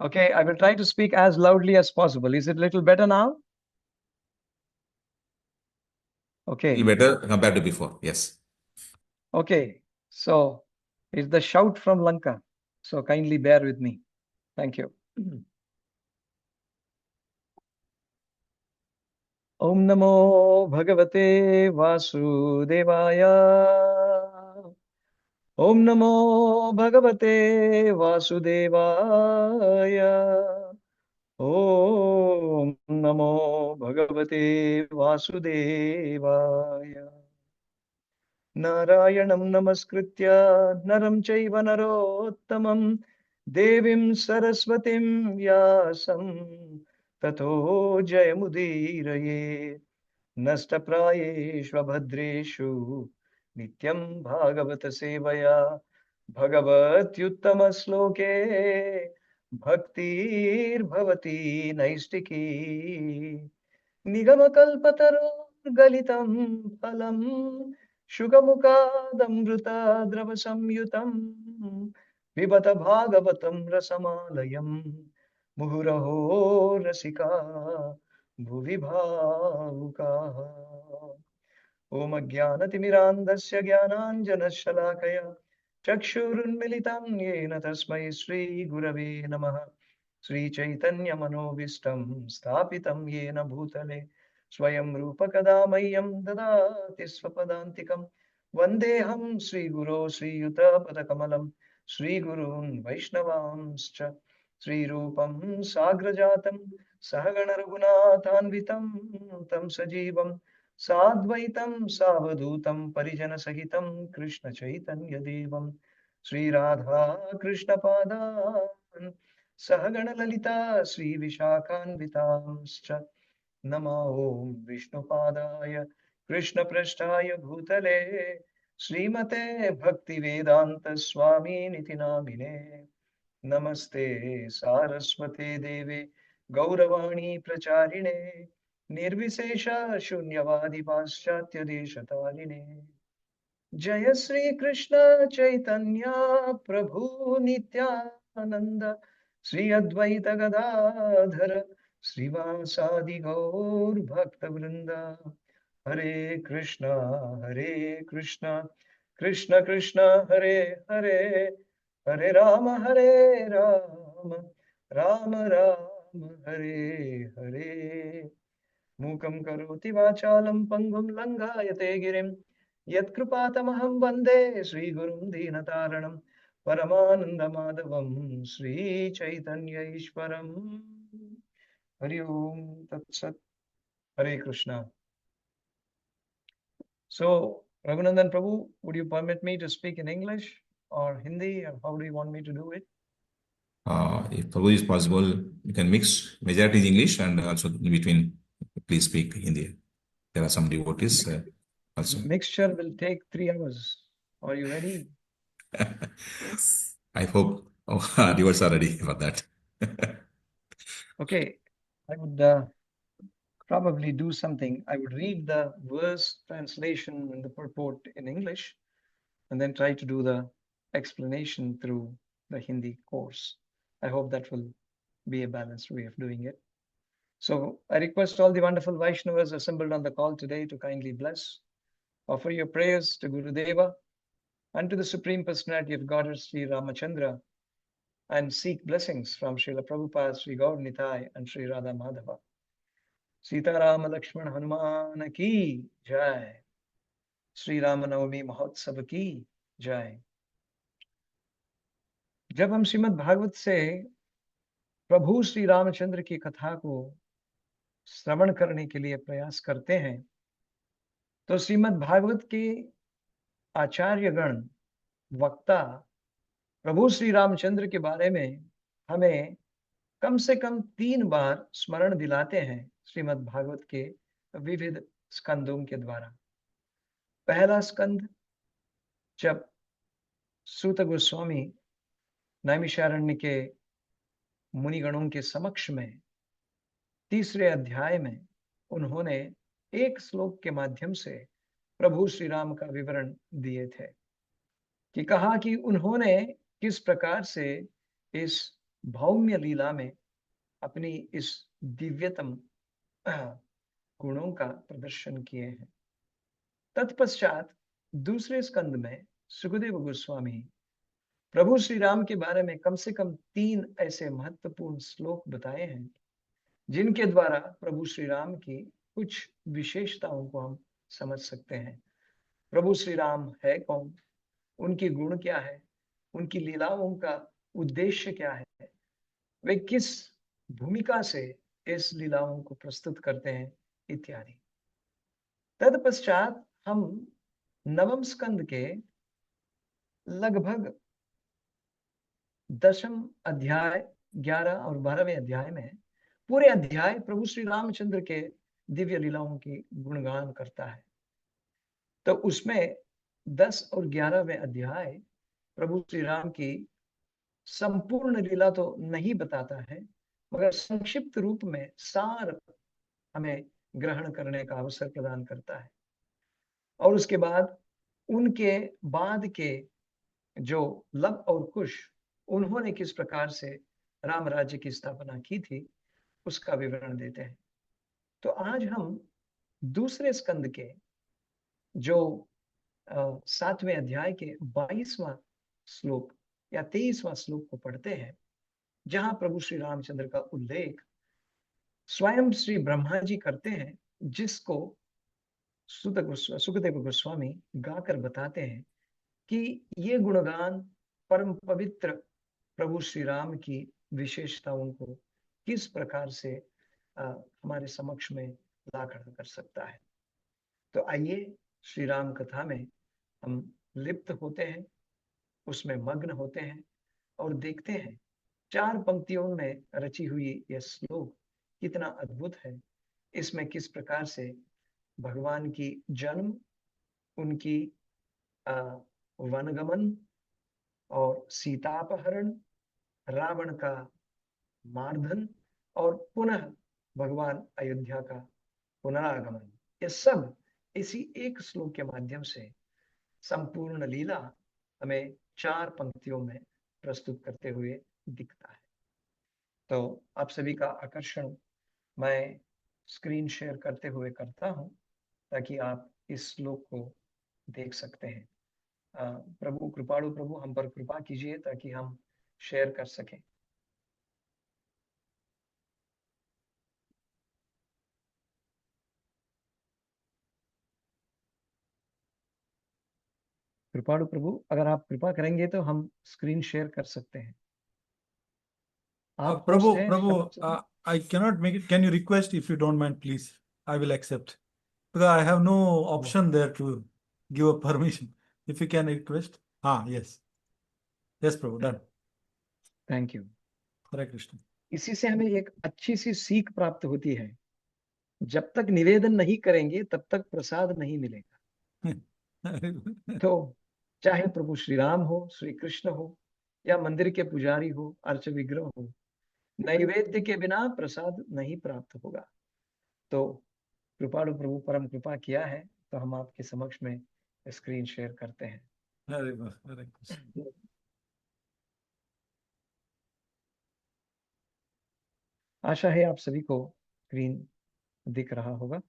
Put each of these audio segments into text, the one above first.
Okay, I will try to speak as loudly as possible. Is it a little better now? Okay. Better compared to before. Yes. Okay. So it's the shout from Lanka. So kindly bear with me. Thank you. Om Namo Bhagavate Vasudevaya. Om Namo Bhagavate Vasudevaya. Om Namo Bhagavate Vasudevaya. नारायणं नमस्कृत्य नरं चैव नरोत्तमं देवीं सरस्वतीं व्यासं ततो जयमुदीरये नष्टप्रायेष्वभद्रेषु नित्यं भागवत सेवया भगवत्युत्तमश्लोके भक्तिर्भवति नैष्टिकी निगमकल्पतरोर्गलितं फलं शुकमुखादमृताद्रवसंयुतं पिबत भागवतं रसमालयं मुहुरहो रसिका भुवि भावुकाः। ॐ अज्ञानतिमिरान्धस्य ज्ञानाञ्जनशलाकया चक्षुरुन्मिलितं येन तस्मै श्रीगुरवे नमः। श्रीचैतन्यमनोभीष्टं स्थापितं येन भूतले स्वयं रूपकदा मह्यं ददाति स्वपदान्तिकं वन्देऽहं श्रीगुरो श्रीयुतपदकमलं श्रीगुरून् वैष्णवांश्च श्रीरूपं साग्रजातं सहगण रघुनाथान्वितं तं सजीवं साद्वैतं सावधूतं परिजनसहितं कृष्णचैतन्यदेवं श्रीराधा कृष्णपादान् सहगणललिता श्रीविशाखान्वितांश्च नमो ॐ विष्णुपादाय कृष्णपृष्ठाय भूतले श्रीमते भक्तिवेदान्तस्वामिनिति नामिने नमस्ते सारस्वते देवे गौरवाणी प्रचारिणे निर्विशेष शून्यवादी पाश्चात्य देशतारिणे जय श्री कृष्ण चैतन्य प्रभु नित्यानंद श्री अद्वैत गदाधर श्रीवासादि गौर भक्त वृंद हरे कृष्णा कृष्ण कृष्ण हरे हरे हरे राम राम राम हरे हरे मूकं करोति वाचालं पङ्गुं लङ्घयते गिरिं यत्कृपातमहं वन्दे श्रीगुरुं दीनतारणं परमानन्दमाधवं श्रीचैतन्य ईश्वरम् हरि ओम तत्सत् हरे Krishna. So Raghunandan Prabhu, would you permit me to speak in English or Hindi, or how do you want me to do it? If Prabhu is possible, you can mix majority is English and also in between, please speak Hindi. There are some devotees also. Mixture will take 3 hours. Are you ready? I hope viewers are ready for that. Okay, I would probably do something. I would read the verse translation and the purport in English, and then try to do the explanation through the Hindi course. I hope that will be a balanced way of doing it. So I request all the wonderful Vaishnavas assembled on the call today to kindly bless, offer your prayers to Guru Deva and to the Supreme Personality of Godhead, Sri Ramachandra, and seek blessings from Srila Prabhupada, Sri Gaur Nitai, and Sri Radha Madhava. Sitaram Lakshman Hanuman की जय. श्री राम नवमी महोत्सव की जय. जब हम श्रीमद् भागवत से प्रभु श्री रामचंद्र की कथा को श्रवण करने के लिए प्रयास करते हैं, तो श्रीमद् भागवत के आचार्यगण वक्ता प्रभु श्री रामचंद्र के बारे में हमें कम से कम 3 बार स्मरण दिलाते हैं श्रीमद् भागवत के विविध स्कंदों के द्वारा. पहला स्कंद जब सूत गोस्वामी नैमिषारण्य के मुनिगणों के समक्ष में 3रे अध्याय में उन्होंने एक श्लोक के माध्यम से प्रभु श्री राम का विवरण दिए थे कि कहा कि उन्होंने किस प्रकार से इस भौम्य लीला में अपनी इस दिव्यतम गुणों का प्रदर्शन किए हैं। तत्पश्चात दूसरे स्कंद में सुखदेव गोस्वामी प्रभु श्री राम के बारे में कम से कम 3 ऐसे महत्वपूर्ण श्लोक बताए हैं जिनके द्वारा प्रभु श्री राम की कुछ विशेषताओं को हम समझ सकते हैं। प्रभु श्री राम है कौन, उनके गुण क्या है, उनकी लीलाओं का उद्देश्य क्या है, वे किस भूमिका से इस लीलाओं को प्रस्तुत करते हैं इत्यादि। तत्पश्चात हम नवम स्कंद के लगभग 10वें अध्याय, 11 और 12वें अध्याय में पूरे अध्याय प्रभु श्री रामचंद्र के दिव्य लीलाओं की गुणगान करता है। तो उसमें 10 और 11वें अध्याय प्रभु श्री राम की संपूर्ण लीला तो नहीं बताता है, मगर संक्षिप्त रूप में सार हमें ग्रहण करने का अवसर प्रदान करता है। और उसके बाद उनके बाद के जो लव और कुश, उन्होंने किस प्रकार से राम राज्य की स्थापना की थी, उसका विवरण देते हैं। तो आज हम दूसरे स्कंद के जो 7वें अध्याय के 22वां श्लोक या 23वां श्लोक को पढ़ते हैं, जहां प्रभु श्री रामचंद्र का उल्लेख स्वयं श्री ब्रह्मा जी करते हैं, जिसको सुखदेव गोस्वामी गाकर बताते हैं कि ये गुणगान परम पवित्र प्रभु श्री राम की विशेषताओं को किस प्रकार से हमारे समक्ष में ला खड़ा कर सकता है। तो आइए श्री राम कथा में हम लिप्त होते हैं, उसमें मग्न होते हैं और देखते हैं 4 पंक्तियों में रची हुई यह श्लोक कितना अद्भुत है। इसमें किस प्रकार से भगवान की जन्म, उनकी वनगमन और सीतापहरण, रावण का मारधन और पुनः भगवान अयोध्या का पुनरागमन, ये सब इसी एक श्लोक के माध्यम से संपूर्ण लीला हमें 4 पंक्तियों में प्रस्तुत करते हुए दिखता है। तो आप सभी का आकर्षण मैं स्क्रीन शेयर करते हुए करता हूं, ताकि आप इस श्लोक को देख सकते हैं। प्रभु कृपाणु प्रभु हम पर कृपा कीजिए ताकि हम शेयर कर सकें। कृपाणु प्रभु, अगर आप कृपा करेंगे तो हम स्क्रीन शेयर कर सकते हैं। आप होस्ट हैं Prabhu, I cannot make it. Can you request if you don't mind, please? I will accept. Because I have no option there to give a permission. If you can request. Yes. Yes, Prabhu, done. Thank you. Hare Krishna. इसी से हमें एक अच्छी सी सीख प्राप्त होती है, जब तक निवेदन नहीं करेंगे तब तक प्रसाद नहीं मिलेगा। तो चाहे प्रभु श्री राम हो, श्री कृष्ण हो, या मंदिर के पुजारी हो, अर्च विग्रह हो, नैवेद्य के बिना प्रसाद नहीं प्राप्त होगा। तो कृपाणु प्रभु परम कृपा किया है, तो हम आपके समक्ष में स्क्रीन शेयर करते हैं। हरे कृष्ण। आशा है आप सभी को स्क्रीन दिख रहा होगा।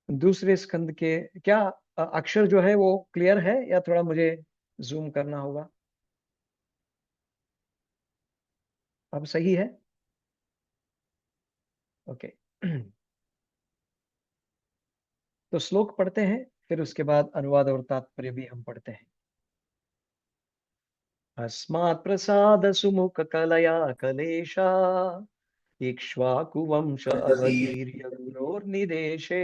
दूसरे स्कंद के क्या अक्षर जो है वो क्लियर है, या थोड़ा मुझे जूम करना होगा? अब सही है? ओके। तो श्लोक पढ़ते हैं, फिर उसके बाद अनुवाद और तात्पर्य भी हम पढ़ते हैं। अस्मात् प्रसाद सुमुख कलया कलेशा इक्ष्वाकुवंश अवतीर्य गुरोर्निदेशे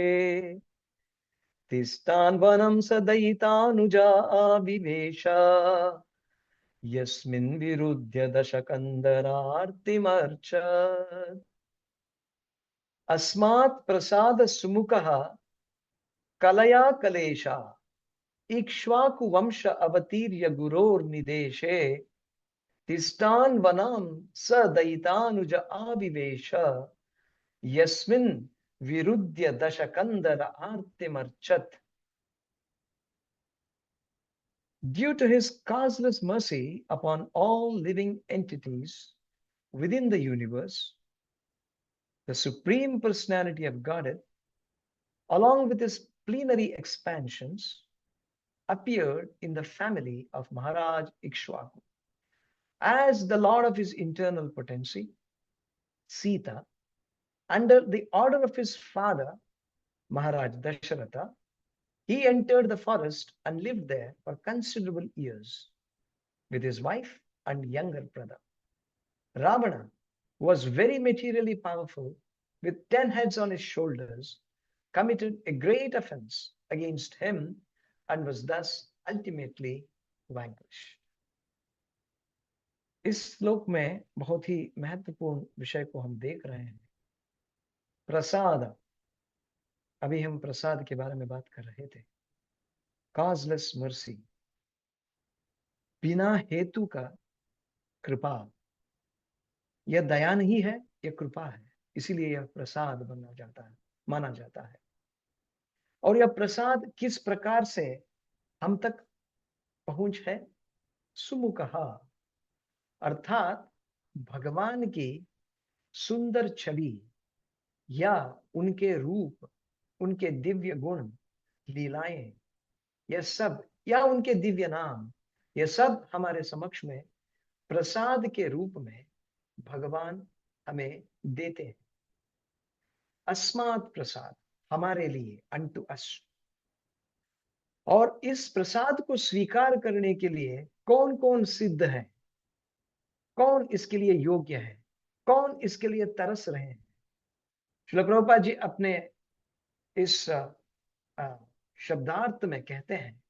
तिष्ठान्वनं सदयितानुजा आविवेश यस्मिन् विरुध्य दशकन्दरार्तिमर्चत्। अस्मात् प्रसाद सुमुखः कलया कलेशा इक्ष्वाकुवंश अवतीर्य गुरोर्निदेशे तिष्ठान्वनं सदयितानुज आविवेश यस्मिन् विरुध्य दशकन्दर आर्तिमर्चत्। Due to his causeless mercy upon all living entities within the universe, the Supreme Personality of Godhead, along with his plenary expansions, appeared in the family of Maharaj Ikshvaku as the Lord of his internal potency, Sita, under the order of his father, Maharaj Dasharatha. He entered the forest and lived there for considerable years with his wife and younger brother. Ravana was very materially powerful, with 10 heads on his shoulders, committed a great offense against him and was thus ultimately vanquished. इस श्लोक में बहुत ही महत्वपूर्ण विषय को हम देख रहे हैं, प्रसाद। अभी हम प्रसाद के बारे में बात कर रहे थे। कॉजलेस मर्सी, बिना हेतु का कृपा। यह दया नहीं है, यह कृपा है, इसीलिए यह प्रसाद बनना जाता है, माना जाता है। और यह प्रसाद किस प्रकार से हम तक पहुंच है? सुमुखहा, अर्थात भगवान की सुंदर छवि या उनके रूप, उनके दिव्य गुण, लीलाएं, यह सब, या उनके दिव्य नाम, यह सब हमारे समक्ष में प्रसाद के रूप में भगवान हमें देते हैं। अस्मात् प्रसाद, हमारे लिए, अनटू अस। और इस प्रसाद को स्वीकार करने के लिए कौन कौन सिद्ध है, कौन इसके लिए योग्य है, कौन इसके लिए तरस रहे हैं? श्रील प्रभुपाद जी अपने इस शब्दार्थ में कहते हैं,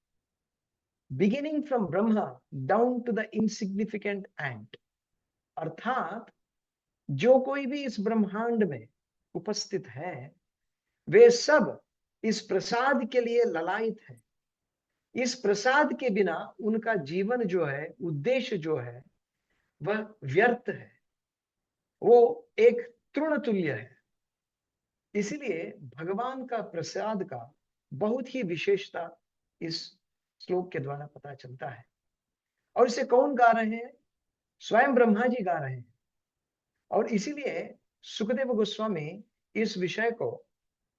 beginning from Brahma down to the insignificant ant, अर्थात जो कोई भी इस ब्रह्मांड में उपस्थित है, वे सब इस प्रसाद के लिए ललायित है। इस प्रसाद के बिना उनका जीवन जो है, उद्देश्य जो है, वह व्यर्थ है, वो एक तृण तुल्य है। इसीलिए भगवान का प्रसाद का बहुत ही विशेषता इस श्लोक के द्वारा पता चलता है। और इसे कौन गा रहे हैं? स्वयं ब्रह्मा जी गा रहे हैं। और इसीलिए सुखदेव गोस्वामी इस विषय को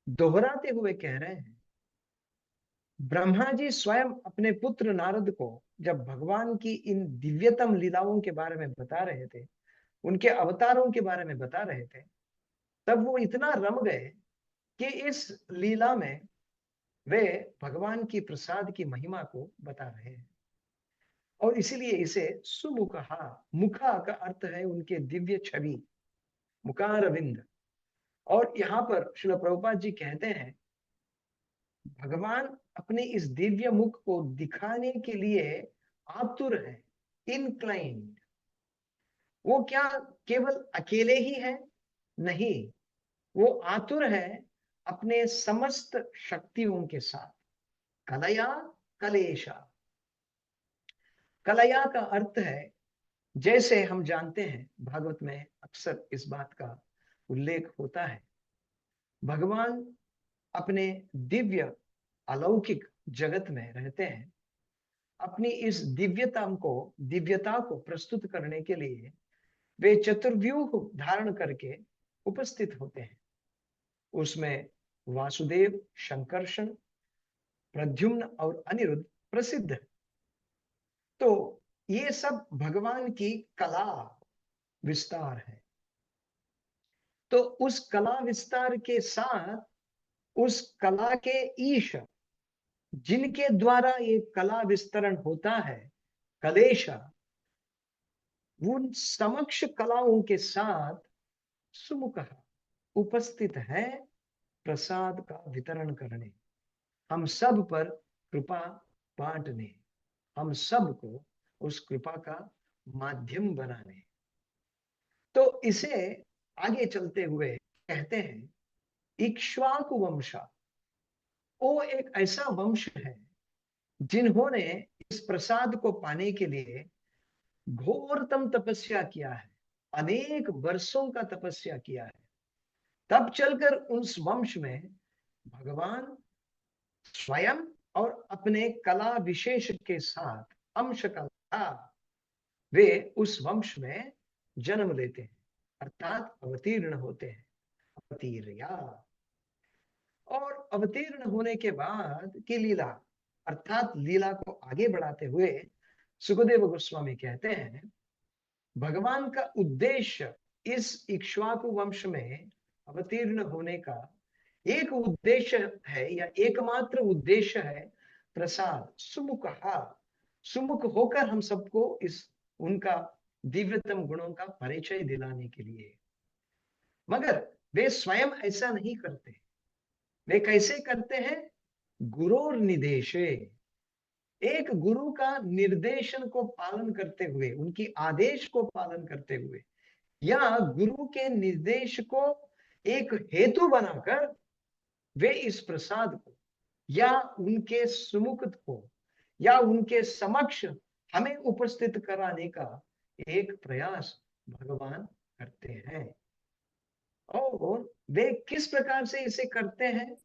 दोहराते हुए कह रहे हैं, ब्रह्मा जी स्वयं अपने पुत्र नारद को जब भगवान की इन दिव्यतम लीलाओं के बारे में बता रहे थे, उनके अवतारों के बारे में बता रहे थे, तब वो इतना रम गए कि इस लीला में वे भगवान की प्रसाद की महिमा को बता रहे हैं। और इसीलिए इसे सुमुखहा, मुखा का अर्थ है उनके दिव्य छवि, मुखारविंद। और यहाँ पर श्रील प्रभुपाद जी कहते हैं, भगवान अपने इस दिव्य मुख को दिखाने के लिए आतुर है, इनक्लाइंड। वो क्या केवल अकेले ही है? नहीं, वो आतुर है अपने समस्त शक्तियों के साथ। कलया कलेशा, कलया का अर्थ है, जैसे हम जानते हैं भागवत में अक्सर इस बात का उल्लेख होता है, भगवान अपने दिव्य अलौकिक जगत में रहते हैं। अपनी इस दिव्यता को प्रस्तुत करने के लिए वे चतुर्व्यूह धारण करके उपस्थित होते हैं। उसमें वासुदेव, शंकरषण, प्रद्युम्न और अनिरुद्ध प्रसिद्ध है। तो ये सब भगवान की कला विस्तार है। तो उस कला विस्तार के साथ उस कला के ईश, जिनके द्वारा ये कला विस्तरण होता है, कलेशा, उन समक्ष कलाओं के साथ सुमुख उपस्थित है प्रसाद का वितरण करने, हम सब पर कृपा बांटने, हम सबको उस कृपा का माध्यम बनाने। तो इसे आगे चलते हुए कहते हैं, इक्ष्वाकु वंशा, वो एक ऐसा वंश है जिन्होंने इस प्रसाद को पाने के लिए घोरतम तपस्या किया है, अनेक वर्षों का तपस्या किया है। तब चलकर उस वंश में भगवान स्वयं और अपने कला विशेष के साथ अंश कला वे उस वंश में जन्म लेते हैं, अर्थात अवतीर्ण होते हैं, अवतीर्या। और अवतीर्ण होने के बाद की लीला, अर्थात लीला को आगे बढ़ाते हुए सुखदेव गोस्वामी कहते हैं, भगवान का उद्देश्य इस इक्ष्वाकु वंश में अवतीर्ण होने का एक उद्देश्य है, या एकमात्र उद्देश्य है प्रसाद, सुमुख, सुमुख होकर हम सबको इस उनका दिव्यतम गुणों का परिचय दिलाने के लिए। मगर वे स्वयं ऐसा नहीं करते। वे कैसे करते हैं? गुरोर निदेशे, एक गुरु का निर्देशन को पालन करते हुए, उनकी आदेश को पालन करते हुए, या गुरु के निर्देश को एक हेतु बनाकर वे इस प्रसाद को या उनके सुमुख को या उनके समक्ष हमें उपस्थित कराने का एक प्रयास भगवान करते हैं। और वे किस प्रकार से इसे करते हैं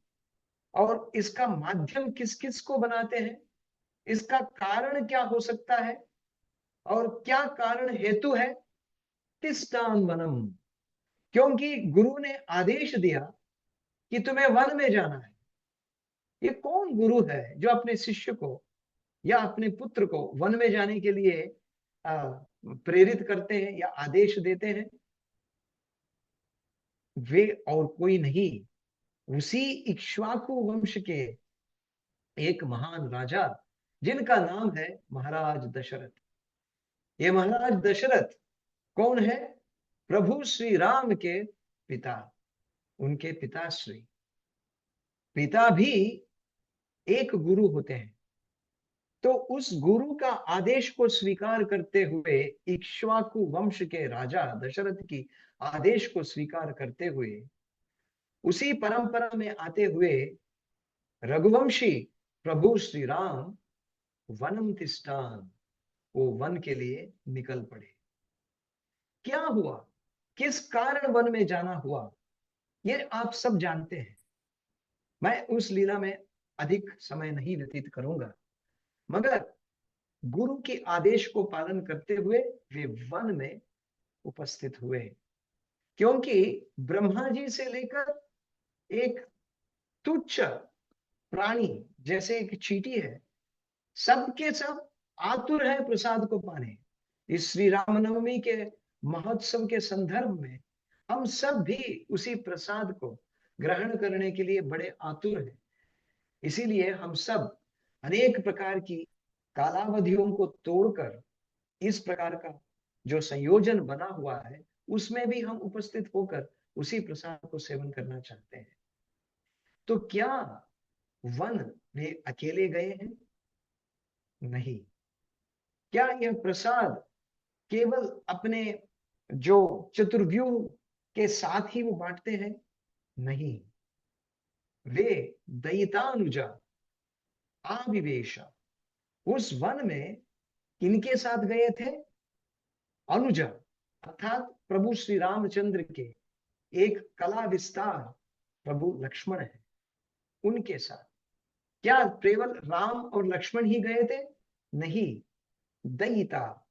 और इसका माध्यम किस किस को बनाते हैं, इसका कारण क्या हो सकता है और क्या कारण हेतु है? तिष्ठान वनम, क्योंकि गुरु ने आदेश दिया कि तुम्हें वन में जाना है। ये कौन गुरु है जो अपने शिष्य को या अपने पुत्र को वन में जाने के लिए प्रेरित करते हैं या आदेश देते हैं? वे और कोई नहीं, उसी इक्ष्वाकु वंश के एक महान राजा जिनका नाम है महाराज दशरथ। ये महाराज दशरथ कौन है? प्रभु श्री राम के पिता, उनके पिताश्री। पिता भी एक गुरु होते हैं। तो उस गुरु का आदेश को स्वीकार करते हुए, इक्ष्वाकु वंश के राजा दशरथ की आदेश को स्वीकार करते हुए, उसी परंपरा में आते हुए रघुवंशी प्रभु श्री राम वनम तिष्ठान, वो वन के लिए निकल पड़े। क्या हुआ, किस कारण वन में जाना हुआ, ये आप सब जानते हैं। मैं उस लीला में अधिक समय नहीं व्यतीत करूंगा, मगर गुरु के आदेश को पालन करते हुए वे वन में उपस्थित हुए, क्योंकि ब्रह्मा जी से लेकर एक तुच्छ प्राणी जैसे एक चींटी है, सबके सब आतुर है प्रसाद को पाने। इस श्री रामनवमी के महोत्सव के संदर्भ में हम सब भी उसी प्रसाद को ग्रहण करने के लिए बड़े आतुर हैं। इसीलिए हम सब अनेक प्रकार की कालावधियों को तोड़कर इस प्रकार का जो संयोजन बना हुआ है उसमें भी हम उपस्थित होकर उसी प्रसाद को सेवन करना चाहते हैं। तो क्या वन वे अकेले गए हैं? नहीं। क्या यह प्रसाद केवल अपने जो चतुर्व्यूह के साथ ही वो बांटते हैं? नहीं। वे दयितानुजा आविवेशा, उस वन में किनके साथ गए थे? अनुजा, अर्थात प्रभु श्री रामचंद्र के एक कला विस्तार प्रभु लक्ष्मण है, उनके साथ। क्या केवल राम और लक्ष्मण ही गए थे? नहीं। दयिता,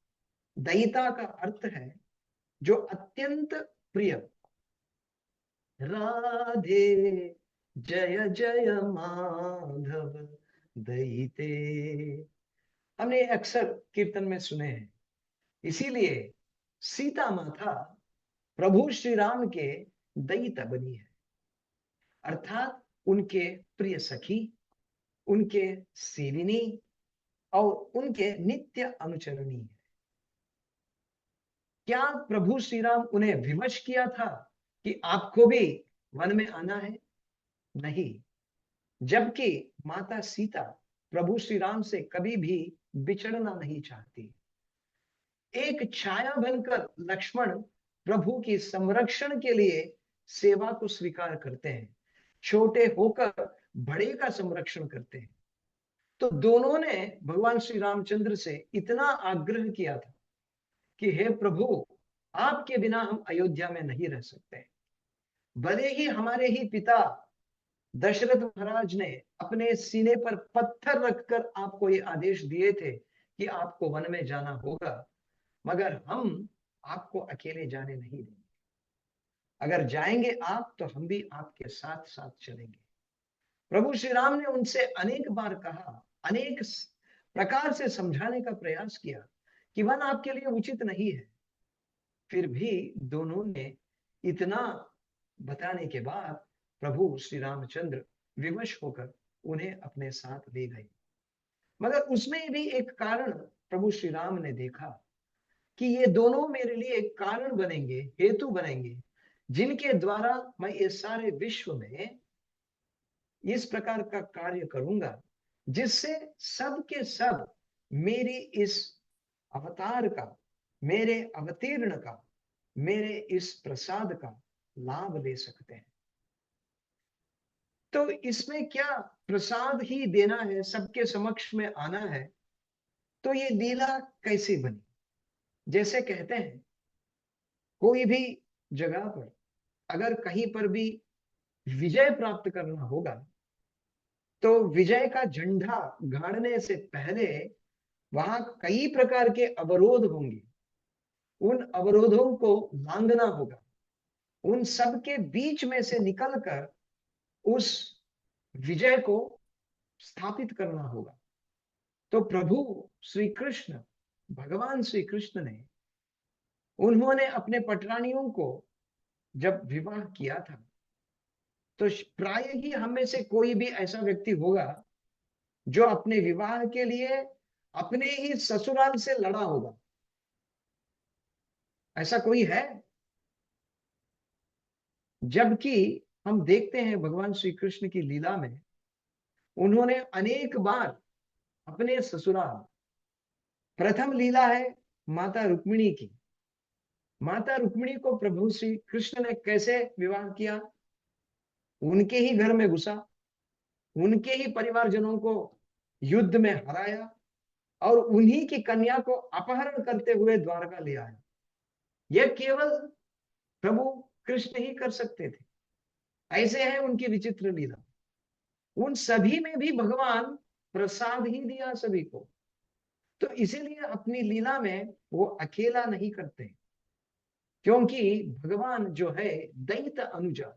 दयिता का अर्थ है जो अत्यंत प्रिय। राधे जय जय माधव दयिते, हमने अक्सर कीर्तन में सुने हैं। इसीलिए सीता माता प्रभु श्री राम के दयिता बनी है, अर्थात उनके प्रिय सखी, उनके सेविनी और उनके नित्य अनुचरणी है। क्या प्रभु श्री राम उन्हें विवश किया था कि आपको भी वन में आना है? नहीं। जबकि माता सीता प्रभु श्री राम से कभी भी बिछड़ना नहीं चाहती। एक छाया बनकर लक्ष्मण प्रभु की संरक्षण के लिए सेवा को स्वीकार करते हैं, छोटे होकर बड़े का संरक्षण करते हैं। तो दोनों ने भगवान श्री रामचंद्र से इतना आग्रह किया था कि हे प्रभु, आपके बिना हम अयोध्या में नहीं रह सकते। भले ही हमारे ही पिता दशरथ महाराज ने अपने सीने पर पत्थर रखकर आपको ये आदेश दिए थे कि आपको वन में जाना होगा, मगर हम आपको अकेले जाने नहीं देंगे। अगर जाएंगे आप तो हम भी आपके साथ साथ चलेंगे। प्रभु श्री राम ने उनसे अनेक बार कहा, अनेक प्रकार से समझाने का प्रयास किया कि वन आपके लिए उचित नहीं है। फिर भी दोनों ने इतना बताने के बाद प्रभु श्री रामचंद्र विवश होकर उन्हें अपने साथ ले गए। मगर उसमें भी एक कारण प्रभु श्री राम ने देखा कि ये दोनों मेरे लिए एक कारण बनेंगे, हेतु बनेंगे, जिनके द्वारा मैं ये सारे विश्व में इस प्रकार का कार्य करूंगा जिससे सब के सब मेरी इस अवतार का, मेरे अवतीर्ण का, मेरे इस प्रसाद का लाभ ले सकते हैं। तो इसमें क्या प्रसाद ही देना है, सबके समक्ष में आना है, तो ये लीला कैसे बनी? जैसे कहते हैं कोई भी जगह पर अगर कहीं पर भी विजय प्राप्त करना होगा तो विजय का झंडा गाड़ने से पहले वहां कई प्रकार के अवरोध होंगे। उन अवरोधों को लांघना होगा, उन सब के बीच में से निकलकर उस विजय को स्थापित करना होगा। तो प्रभु श्री कृष्ण, भगवान श्री कृष्ण ने, उन्होंने अपने पटरानियों को जब विवाह किया था तो प्राय ही हम में से कोई भी ऐसा व्यक्ति होगा जो अपने विवाह के लिए अपने ही ससुराल से लड़ा होगा। ऐसा कोई है? जबकि हम देखते हैं भगवान श्री कृष्ण की लीला में उन्होंने अनेक बार अपने ससुराल, प्रथम लीला है माता रुक्मिणी की। माता रुक्मिणी को प्रभु श्री कृष्ण ने कैसे विवाह किया? उनके ही घर में घुसा, उनके ही परिवारजनों को युद्ध में हराया और उन्हीं की कन्या को अपहरण करते हुए द्वारका ले आया। यह केवल प्रभु कृष्ण ही कर सकते थे। ऐसे है उनकी विचित्र लीला। उन सभी में भी भगवान प्रसाद ही दिया सभी को। तो इसीलिए अपनी लीला में वो अकेला नहीं करते, क्योंकि भगवान जो है दैत अनुजा,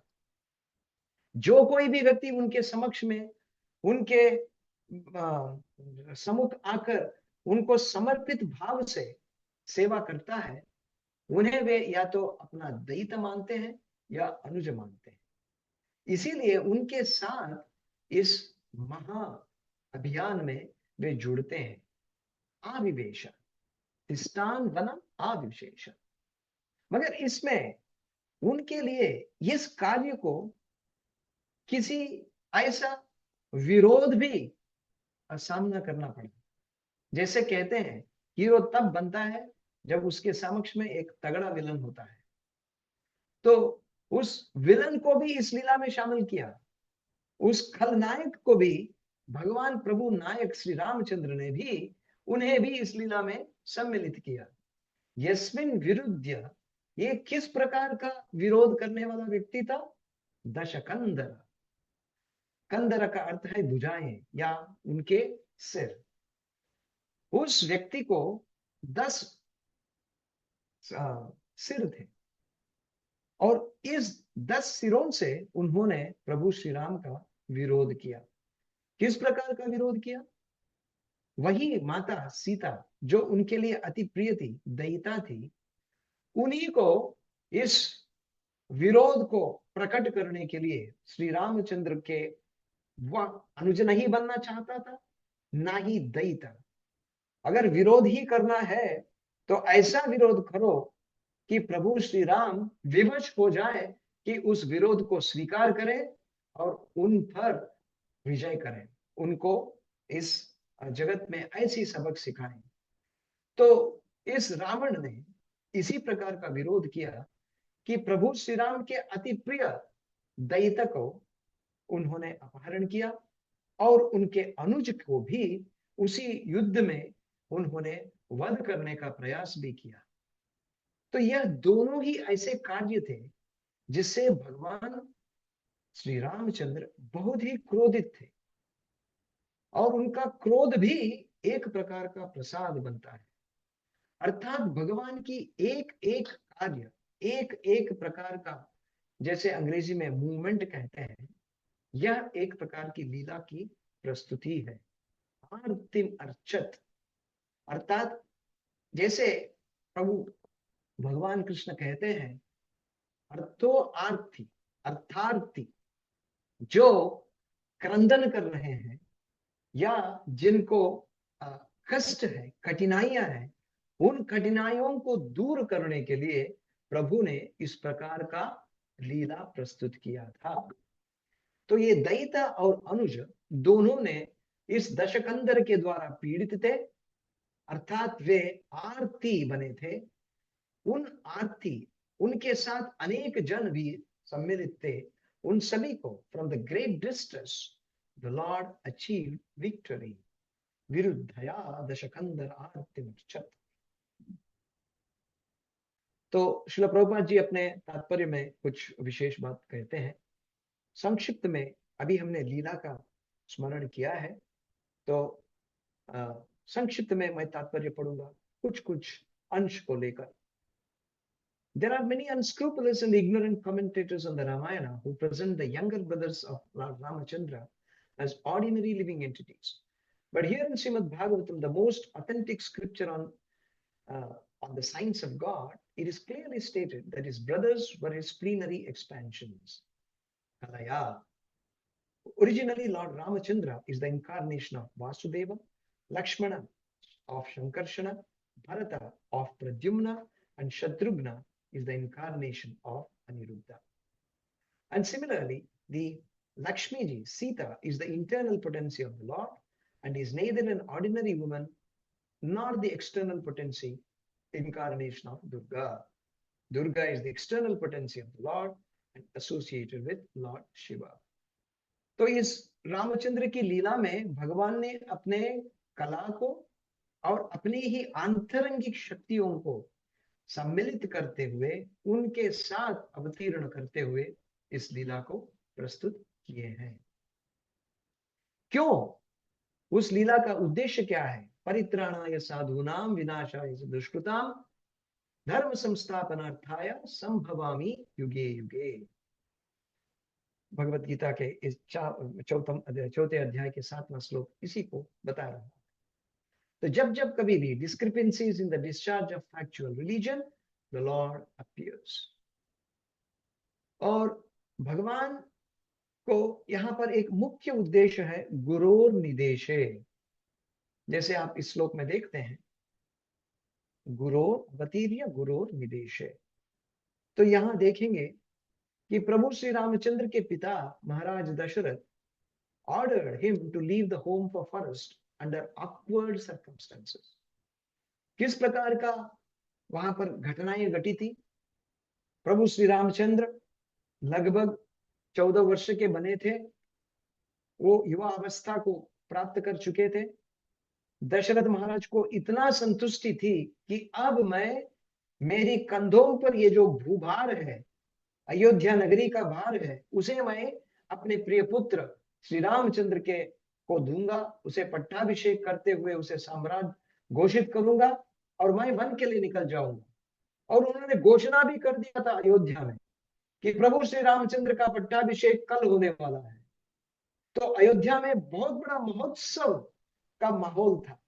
जो कोई भी व्यक्ति उनके समक्ष में, उनके सम्मुख आकर उनको समर्पित भाव से सेवा करता है, उन्हें वे या तो अपना दैत मानते हैं या अनुज मानते हैं। इसीलिए उनके साथ इस महा अभियान में वे जुड़ते हैं। आविवेश तिष्ठान वनम आविशेष। मगर इसमें उनके लिए इस कार्य को किसी ऐसा विरोध भी सामना करना पड़ा। जैसे कहते हैं हीरो तब बनता है जब उसके समक्ष में एक तगड़ा विलन होता है। तो उस विलन को भी इस लीला में शामिल किया, उस खलनायक को भी भगवान प्रभु नायक श्री रामचंद्र ने भी, उन्हें भी इस लीला में सम्मिलित किया। यस्मिन विरुद्ध, ये किस प्रकार का विरोध करने वाला व्यक्ति था? दशकंदर। कंदर का अर्थ है भुजाएं या उनके सिर। उस व्यक्ति को 10 सिर थे और इस 10 सिरों से उन्होंने प्रभु श्री राम का विरोध किया। किस प्रकार का विरोध किया? वही माता सीता जो उनके लिए अति प्रिय थी, दयिता थी, उन्हीं को इस विरोध को प्रकट करने के लिए श्री रामचंद्र के वह अनुज नहीं बनना चाहता था, ना ही दयिता। अगर विरोध ही करना है तो ऐसा विरोध करो कि प्रभु श्री राम विवश हो जाए कि उस विरोध को स्वीकार करें और उन पर विजय करें, उनको इस जगत में ऐसी सबक सिखाएं। तो इस रावण ने इसी प्रकार का विरोध किया कि प्रभु श्री राम के अति प्रिय दयिता को उन्होंने अपहरण किया और उनके अनुज को भी उसी युद्ध में उन्होंने वध करने का प्रयास भी किया। तो यह दोनों ही ऐसे कार्य थे जिससे भगवान श्री रामचंद्र बहुत ही क्रोधित थे और उनका क्रोध भी एक प्रकार का प्रसाद बनता है। अर्थात भगवान की एक एक कार्य, एक एक प्रकार का, जैसे अंग्रेजी में मूवमेंट कहते हैं, यह एक प्रकार की लीला की प्रस्तुति है। आरतिम अर्चत, अर्थात जैसे प्रभु भगवान कृष्ण कहते हैं, अर्थो आरती, अर्थार्थी, जो क्रंदन कर रहे हैं या जिनको कष्ट है, कठिनाइयां हैं, उन कठिनाइयों को दूर करने के लिए प्रभु ने इस प्रकार का लीला प्रस्तुत किया था। तो ये दैत्य और अनुज दोनों ने इस दशकंदर के द्वारा पीड़ित थे, अर्थात वे आरती बने थे। उन आरती, उनके साथ अनेक जन भी सम्मिलित थे। उन सभी को from the great distress the lord achieve victory विरुद्धया दशकंदर आरती। तो श्रील प्रभुपाद जी अपने तात्पर्य में कुछ विशेष बात कहते हैं। संक्षिप्त में अभी हमने लीला का स्मरण किया है, तो संक्षिप्त में मैं तात्पर्य पढ़ूंगा कुछ कुछ अंश को लेकर। There are many unscrupulous and ignorant commentators on the Ramayana who present the younger brothers of Ramachandra as ordinary living entities. But here in Srimad Bhagavatam, the most authentic scripture on the science of God, it is clearly stated that his brothers were his plenary expansions. Kalaya. Originally, Lord Ramachandra is the incarnation of Vasudeva, Lakshmana of Shankarshana, Bharata of Pradyumna, and Shatrughna is the incarnation of Aniruddha. And similarly, the Lakshmiji, Sita, is the internal potency of the Lord and is neither an ordinary woman nor the external potency, incarnation of Durga. Durga is the external potency of the Lord and associated with Lord Shiva. तो इस रामचंद्र की लीला में भगवान ने अपने कला को और अपनी ही आंतरंगिक शक्तियों को सम्मिलित करते हुए, उनके साथ अवतीर्ण करते हुए इस लीला को प्रस्तुत किए हैं। क्यों? उस लीला का उद्देश्य क्या है? परित्राणाय साधूनां विनाशाय दुष्कृतां धर्म संस्थापनार्थाय संभवामि युगे युगे। भगवत गीता के इस चौथे अध्याय के 7वां श्लोक इसी को बता रहा है। तो जब जब कभी भी discrepancies in the discharge of factual religion, the Lord appears. और भगवान को यहाँ पर एक मुख्य उद्देश्य है गुरोर निदेशे। जैसे आप इस श्लोक में देखते हैं, गुरोर बतीर्य गुरोर निदेशे। तो यहां देखेंगे कि प्रभु श्री रामचंद्र के पिता महाराज Dasharath ordered him to leave the home for forest under awkward circumstances. किस प्रकार का वहां पर घटनाएं घटी थी? प्रभु श्री रामचंद्र लगभग 14 वर्ष के बने थे, वो युवा अवस्था को प्राप्त कर चुके थे। दशरथ महाराज को इतना संतुष्टि थी कि अब मैं, मेरी कंधों पर ये जो भूभार है, अयोध्या नगरी का भार है, उसे मैं अपने प्रिय पुत्र श्री रामचंद्र के को दूंगा, उसे पट्टाभिषेक करते हुए उसे सम्राट घोषित करूंगा और मैं वन के लिए निकल जाऊंगा। और उन्होंने घोषणा भी कर दिया था अयोध्या में कि प्रभु श्री रामचंद्र का पट्टाभिषेक कल होने वाला है। तो अयोध्या में बहुत बड़ा महोत्सव का माहौल था।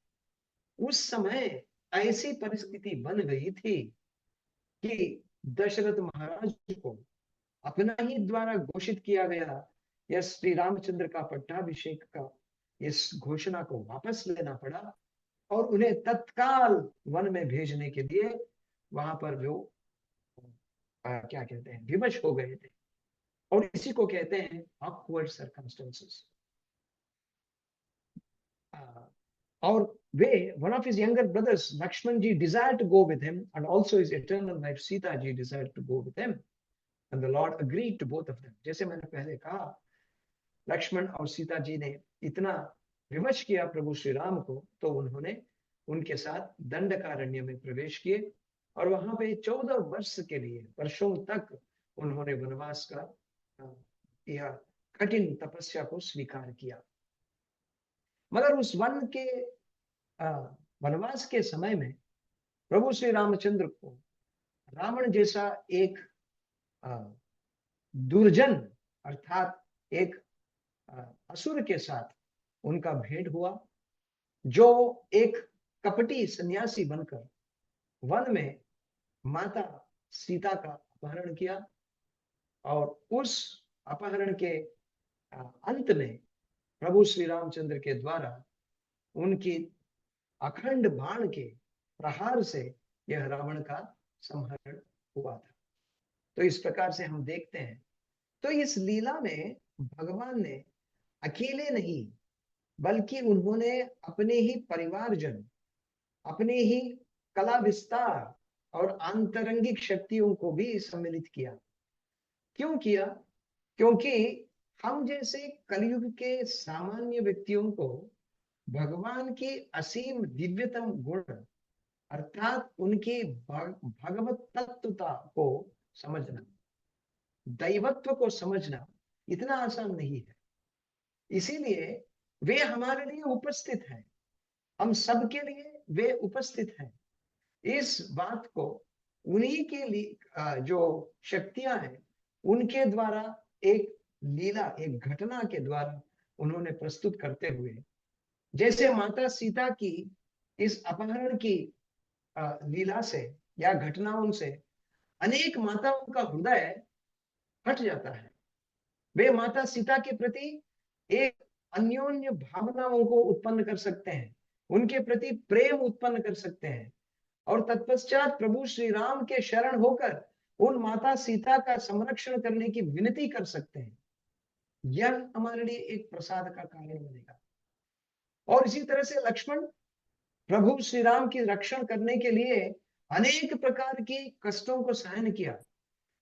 उस समय ऐसी परिस्थिति बन गई थी कि दशरथ महाराज को अपना ही द्वारा घोषित किया गया यह श्री रामचंद्र का पट्टाभिषेक का इस घोषणा को वापस लेना पड़ा और उन्हें तत्काल वन में भेजने के लिए वहां पर जो क्या कहते हैं, विवश हो गए थे। और इसी को कहते हैं awkward circumstances। और वे, one of his younger brothers, Lakshman ji, desired to go with him, and also his eternal wife Sita ji desired to go with him, and the Lord agreed to both of them। जैसे मैंने पहले कहा, लक्ष्मण और सीता जी ने इतना विमर्श किया प्रभु श्री राम को, तो उन्होंने उनके साथ दंडकारण्य में प्रवेश किए और वहां पे 14 वर्ष के लिए, वर्षों तक उन्होंने वनवास का यह कठिन तपस्या को स्वीकार किया। मगर उस वनवास के समय में प्रभु श्री रामचंद्र को रावण जैसा एक दुर्जन अर्थात एक असुर के साथ उनका भेंट हुआ, जो एक कपटी सन्यासी बनकर वन में माता सीता का अपहरण किया। और उस अपहरण के अंत में प्रभु श्री रामचंद्र के द्वारा उनकी अखंड बाण के प्रहार से यह रावण का संहरण हुआ था। तो इस प्रकार से हम देखते हैं, तो इस लीला में भगवान ने अकेले नहीं बल्कि उन्होंने अपने ही परिवारजन, अपने ही कला विस्तार और आंतरंगिक शक्तियों को भी सम्मिलित किया। क्यों किया? क्योंकि हम जैसे कलयुग के सामान्य व्यक्तियों को भगवान की असीम दिव्यतम गुण अर्थात उनकी भगवत तत्वता को समझना, दैवत्व को समझना इतना आसान नहीं है। इसीलिए वे हमारे लिए उपस्थित हैं, हम सबके लिए वे उपस्थित हैं। इस बात को उन्हीं के लिए जो शक्तियां हैं उनके द्वारा एक लीला, एक घटना के द्वारा उन्होंने प्रस्तुत करते हुए, जैसे माता सीता की इस अपहरण की लीला से या घटनाओं से अनेक माताओं का हृदय हट जाता है। वे माता सीता के प्रति एक अन्योन्य भावनाओं को उत्पन्न कर सकते हैं, उनके प्रति प्रेम उत्पन्न कर सकते हैं और तत्पश्चात प्रभु श्री राम के शरण होकर उन माता सीता का संरक्षण करने की विनती कर सकते हैं। यह हमारे लिए एक प्रसाद का कारण बनेगा। और इसी तरह से लक्ष्मण प्रभु श्री राम की रक्षण करने के लिए अनेक प्रकार की कष्टों को सहन किया।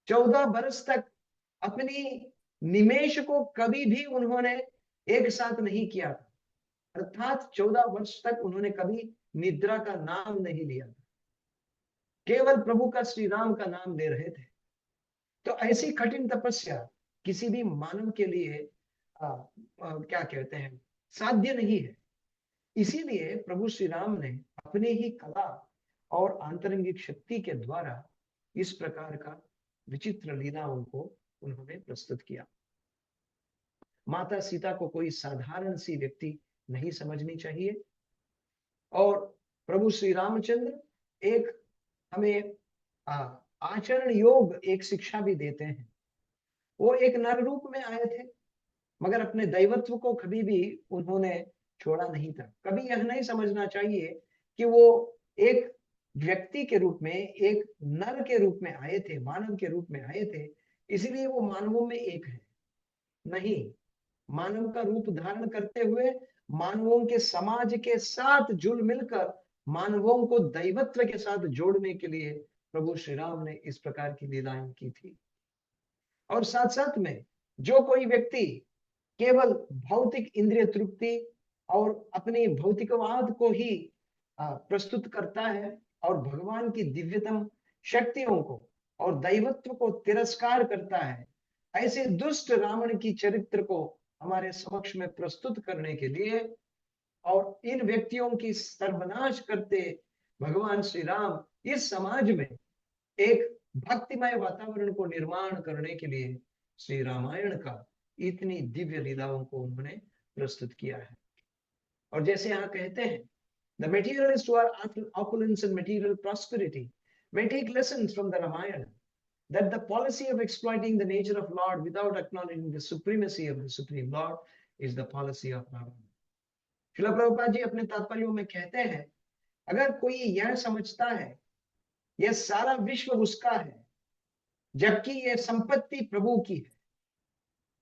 14 वर्ष तक अपनी निमेष को कभी भी उन्होंने एक साथ नहीं किया था, अर्थात 14 वर्ष तक उन्होंने कभी निद्रा का नाम नहीं लिया था, केवल प्रभु का श्री राम का नाम ले रहे थे। तो ऐसी कठिन तपस्या किसी भी मानव के लिए क्या कहते हैं, साध्य नहीं है। इसीलिए प्रभु श्री राम ने अपने ही कला और आंतरंगिक शक्ति के द्वारा इस प्रकार का विचित्र लीलाओं को उन्होंने प्रस्तुत किया। माता सीता को कोई साधारण सी व्यक्ति नहीं समझनी चाहिए। और प्रभु श्री रामचंद्र एक हमें आचरण योग एक शिक्षा भी देते हैं। वो एक नर रूप में आए थे, मगर अपने दैवत्व को कभी भी उन्होंने छोड़ा नहीं था। कभी यह नहीं समझना चाहिए कि वो एक व्यक्ति के रूप में, एक नर के रूप में आए थे, मानव के रूप में आए थे, इसलिए वो मानवों में एक है। नहीं, मानव का रूप धारण करते हुए मानवों के समाज के साथ जुड़ मिलकर मानवों को दैवत्व के साथ जोड़ने के लिए प्रभु श्री राम ने इस प्रकार की लीलाएं की थी। और साथ साथ में जो कोई व्यक्ति केवल भौतिक इंद्रिय तृप्ति और अपने भौतिकवाद को ही प्रस्तुत करता है और भगवान की दिव्यतम शक्तियों को और दैवत्व को तिरस्कार करता है, ऐसे दुष्ट रावण की चरित्र को हमारे समक्ष में प्रस्तुत करने के लिए और इन व्यक्तियों की सर्वनाश करते भगवान श्री राम इस समाज में एक भक्तिमय वातावरण को निर्माण करने के लिए श्री रामायण का इतनी दिव्य लीलाओं को उन्होंने प्रस्तुत किया है। और जैसे यहाँ कहते हैं, the materialists who are after opulence and material prosperity may take lessons from the Ramayana, that the policy of exploiting the nature of Lord without acknowledging the supremacy of the Supreme Lord is the policy of Ravana. Srila Prabhupada ji अपने तात्पर्यों में कहते हैं, अगर कोई यह समझता है यह सारा विश्व उसका है जबकि यह संपत्ति प्रभु की है,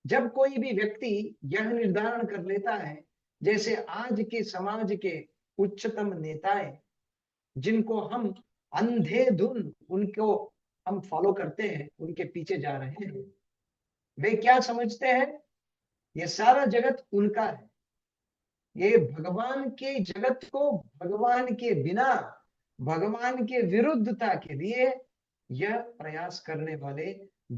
जब कोई भी व्यक्ति यह निर्धारण कर लेता है, जैसे आज के समाज के उच्चतम नेताएं जिनको हम अंधेधुन उनको हम फॉलो करते हैं, उनके पीछे जा रहे हैं, वे क्या समझते हैं, ये सारा जगत उनका है। ये भगवान के जगत को भगवान के बिना, भगवान के विरुद्धता के लिए यह प्रयास करने वाले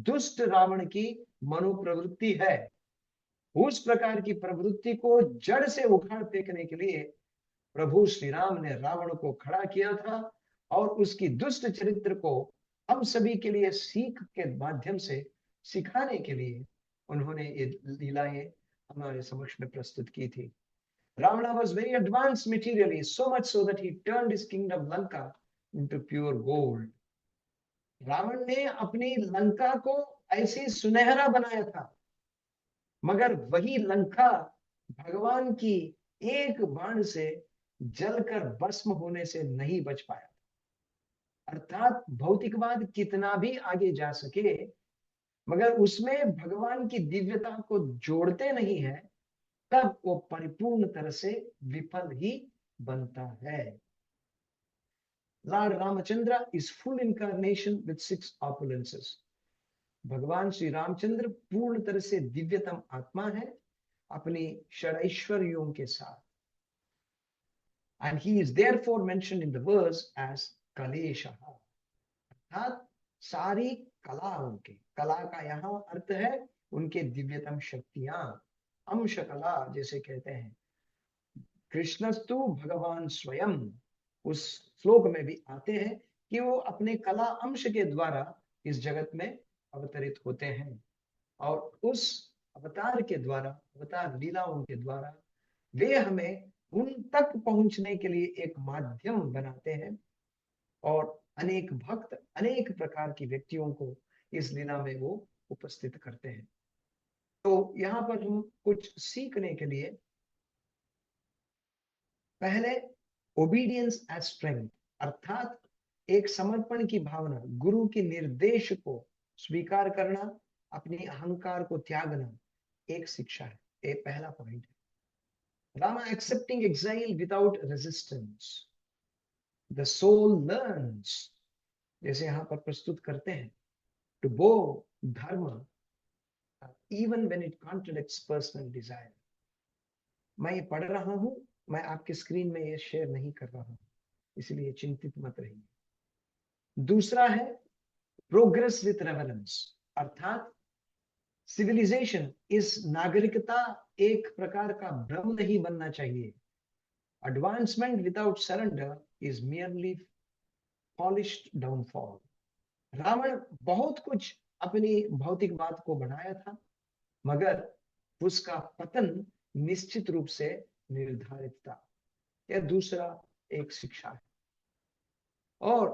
दुष्ट रावण की मनोप्रवृत्ति है, उस प्रकार की प्रवृत्ति को जड़ से उखाड़ फेंकने के लिए प्रभु श्री राम ने रावण को खड़ा किया था और उसकी दुष्ट चरित्र को हम सभी के लिए सीख के माध्यम से सिखाने के लिए उन्होंने ये लीलाएं हमारे समक्ष में प्रस्तुत की थी। Ravana was very advanced materially, so much so that he turned his kingdom Lanka into pure gold. Ravan ने अपनी लंका को ऐसे सुनहरा बनाया था, मगर वही लंका भगवान की एक बाण से जलकर भस्म होने से नहीं बच पाया। अर्थात भौतिकवाद कितना भी आगे जा सके, मगर उसमें भगवान की दिव्यता को जोड़ते नहीं है, तब वो परिपूर्ण तरह से विफल ही बनता है। Lord Ramachandra is full incarnation with 6 opulences. भगवान श्री रामचंद्र पूर्ण तरह से दिव्यतम आत्मा है अपनी षडैश्वर्यों के साथ। And he is therefore mentioned in the verse as Kalesha. अर्थात सारी कलाओं के, कला का यहाँ अर्थ है उनके दिव्यतम शक्तियां, अंश कला जैसे कहते हैं। कृष्णस्तु भगवान स्वयं, उस श्लोक में भी आते हैं कि वो अपने कला अंश के द्वारा इस जगत में अवतरित होते हैं और उस अवतार के द्वारा, अवतार लीलाओं के द्वारा वे हमें उन तक पहुंचने के लिए एक माध्यम बनाते हैं और अनेक भक्त अनेक प्रकार की व्यक्तियों को इस लीला में वो उपस्थित करते हैं। तो यहाँ पर हम कुछ सीखने के लिए, पहले ओबीडियंस एज स्ट्रेंथ, अर्थात एक समर्पण की भावना, गुरु के निर्देश को स्वीकार करना, अपनी अहंकार को त्यागना एक शिक्षा है, एक पहला पॉइंट है। Rama accepting exile without resistance, the soul learns, जैसे यहाँ पर प्रस्तुत करते हैं, टू बो धर्म even when it contradicts personal desire। मैं ये पढ़ रहा हूं, मैं आपके स्क्रीन में ये शेयर नहीं कर रहा हूं, इसलिए चिंतित मत रहिए। दूसरा है प्रोग्रेस विथ रेवरेंस, अर्थात सिविलाइजेशन, इस नागरिकता एक प्रकार का भ्रम नहीं बनना चाहिए। Advancement without surrender is merely polished downfall. Ravana बहुत कुछ अपनी भौतिकवाद को बढ़ाया था, मगर उसका पतन निश्चित रूप से निर्धारित था। यह दूसरा एक शिक्षा है। और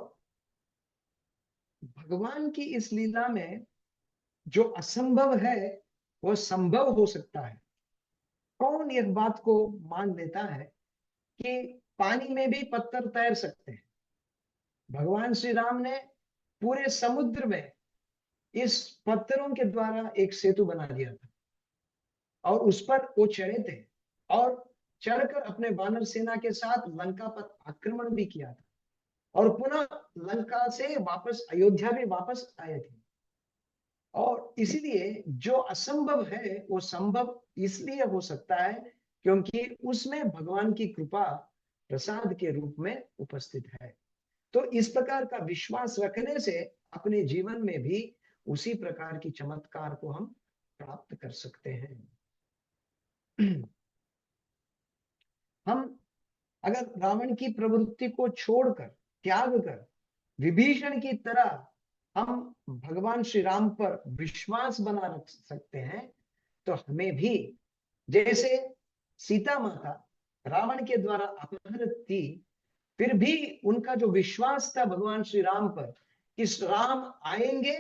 भगवान की इस लीला में जो असंभव है वो संभव हो सकता है। कौन इस बात को मान लेता है कि पानी में भी पत्थर तैर सकते हैं? भगवान श्री राम ने पूरे समुद्र में इस पत्थरों के द्वारा एक सेतु बना दिया था और उस पर वो चढ़े थे और चढ़कर अपने वानर सेना के साथ लंका पर आक्रमण भी किया था और पुनः लंका से वापस अयोध्या भी वापस आए थे। और इसीलिए जो असंभव है वो संभव इसलिए हो सकता है क्योंकि उसमें भगवान की कृपा प्रसाद के रूप में उपस्थित है। तो इस प्रकार का विश्वास रखने से अपने जीवन में भी उसी प्रकार की चमत्कार को हम प्राप्त कर सकते हैं। हम अगर रावण की प्रवृत्ति को छोड़कर, त्याग कर, विभीषण की तरह हम भगवान श्री राम पर विश्वास बना रख सकते हैं, तो हमें भी, जैसे सीता माता रावण के द्वारा अपहृत थी, फिर भी उनका जो विश्वास था भगवान श्री राम पर कि राम आएंगे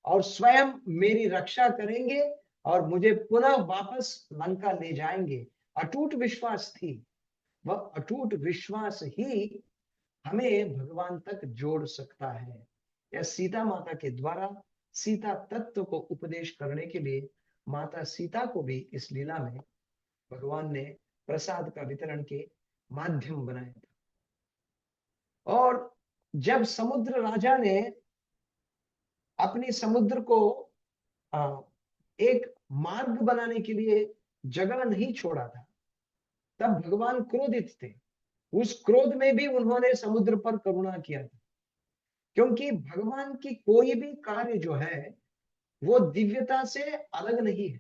और स्वयं मेरी रक्षा करेंगे और मुझे पुनः वापस लंका ले जाएंगे, अटूट विश्वास थी। वह अटूट विश्वास ही हमें भगवान तक जोड़ सकता है। यह सीता माता के द्वारा सीता तत्व को उपदेश करने के लिए माता सीता को भी इस लीला में भगवान ने प्रसाद का वितरण के माध्यम बनाया था। और जब समुद्र राजा ने अपने समुद्र को एक मार्ग बनाने के लिए जगह नहीं छोड़ा था, तब भगवान क्रोधित थे। उस क्रोध में भी उन्होंने समुद्र पर करुणा किया था, क्योंकि भगवान की कोई भी कार्य जो है वो दिव्यता से अलग नहीं है।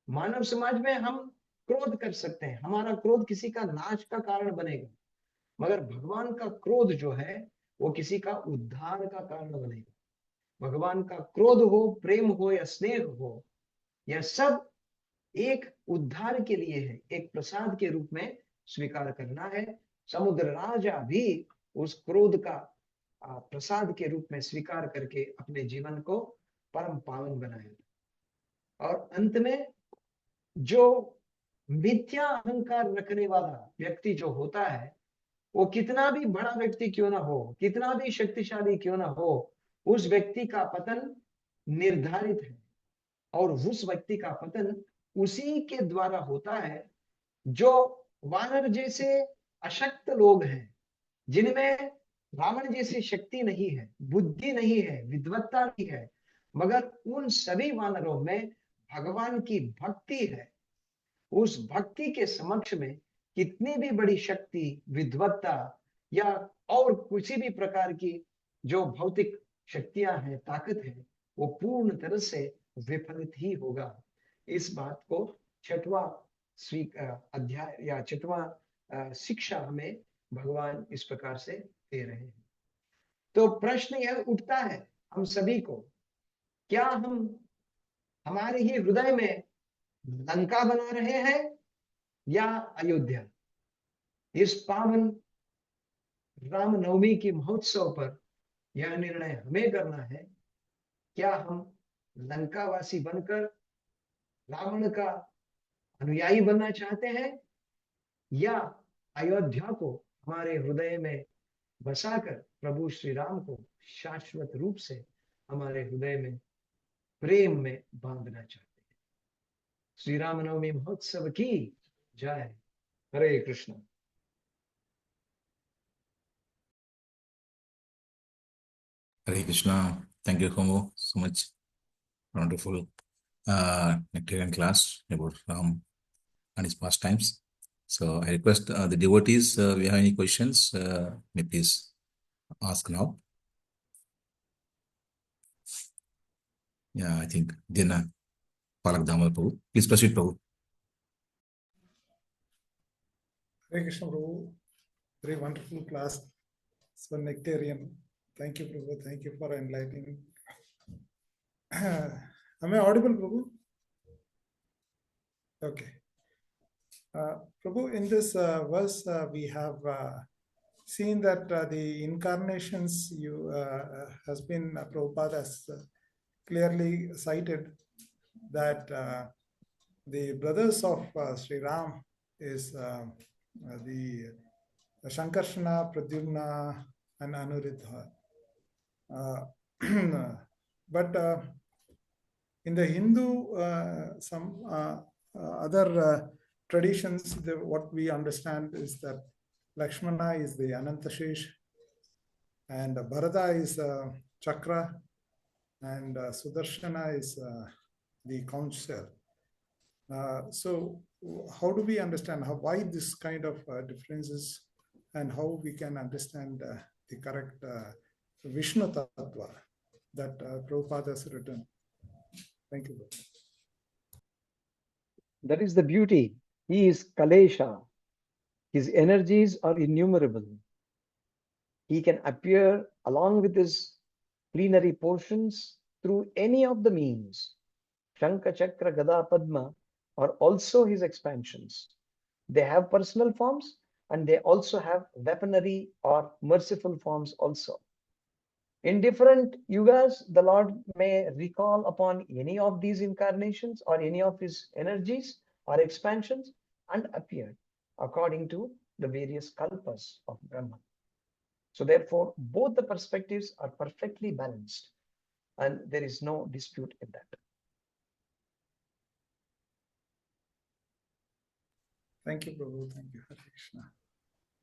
मानव समाज में हम क्रोध कर सकते हैं, हमारा क्रोध किसी का नाश का कारण बनेगा, मगर भगवान का क्रोध जो है वो किसी का उद्धार का कारण बनेगा। भगवान का क्रोध हो, प्रेम हो या स्नेह हो, यह सब एक उद्धार के लिए है, एक प्रसाद के रूप में स्वीकार करना है। समुद्र राजा भी उस क्रोध का प्रसाद के रूप में स्वीकार करके अपने जीवन को परम पावन बनाया। और अंत में जो मिथ्या अहंकार रखने वाला व्यक्ति जो होता है, वो कितना भी बड़ा व्यक्ति क्यों ना हो, कितना भी शक्तिशाली क्यों ना हो, उस व्यक्ति का पतन निर्धारित है। और उस व्यक्ति का पतन उसी के द्वारा होता है जो वानर जैसे अशक्त लोग हैं, जिनमें रावण जैसी शक्ति नहीं है, बुद्धि नहीं है, विद्वत्ता नहीं है, मगर उन सभी वानरों में भगवान की भक्ति है। उस भक्ति के समक्ष में कितनी भी बड़ी शक्ति, विद्वत्ता या और किसी भी प्रकार की जो भौतिक शक्तियां हैं, ताकत है, वो पूर्ण तरह से विफलित ही होगा। इस बात को छठवां अध्याय या छठवां शिक्षा हमें भगवान इस प्रकार से दे रहे हैं। तो प्रश्न यह उठता है हम सभी को, क्या हम हमारे ही हृदय में लंका बना रहे हैं या अयोध्या? इस पावन रामनवमी की महोत्सव पर यह निर्णय हमें करना है, क्या हम लंकावासी बनकर रावण का अनुयायी बनना चाहते हैं, या अयोध्या को हमारे हृदय में बसाकर प्रभु श्री राम को शाश्वत रूप से हमारे हृदय में प्रेम में बांधना चाहते हैं। श्री रामनवमी महोत्सव की जय। हरे Krishna. Hare Krishna. Thank you, Homo, so much. Wonderful nectarian class about Ram and his pastimes. So I request the devotees, if you have any questions, may please ask now. Yeah, I think Dina Palak Damar Prabhu. Please proceed, Prabhu. Hare Krishna Prabhu, very wonderful class. So nectarian. Thank you, Prabhu. Thank you for enlightening. Am I audible, Prabhu? Okay. Prabhu, in this verse, we have seen that the incarnations has been Prabhupada has clearly cited that the brothers of Sri Ram is the Shankarshana, Pradyumna, and Anuruddha. But in the Hindu, some other traditions, what we understand is that Lakshmana is the Anantashesh, and Bharata is Chakra, and Sudarshana is the counsel. So how do we understand why this kind of differences, and how we can understand the correct Vishnu Tattva that Prabhupada has written? Thank you. That is the beauty. He is Kalesha. His energies are innumerable. He can appear along with his plenary portions through any of the means. Shankha, Chakra, Gada, Padma are also his expansions. They have personal forms and they also have weaponry or merciful forms also. In different yugas, the Lord may recall upon any of these incarnations or any of his energies or expansions and appear according to the various kalpas of Brahma. So therefore, both the perspectives are perfectly balanced and there is no dispute in that. Thank you, Prabhu. Thank you, Hare Krishna.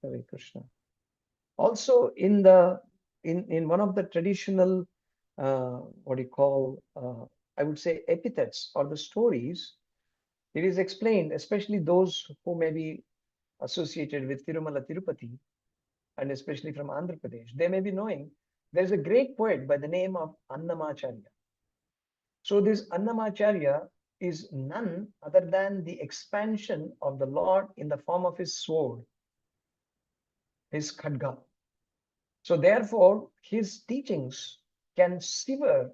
Hare Krishna. Also, in the in one of the traditional, what do you call, I would say epithets or the stories, it is explained, especially those who may be associated with Tirumala Tirupati, and especially from Andhra Pradesh, they may be knowing there's a great poet by the name of Annamacharya. So this Annamacharya is none other than the expansion of the Lord in the form of his sword, his khadga. So therefore, his teachings can sever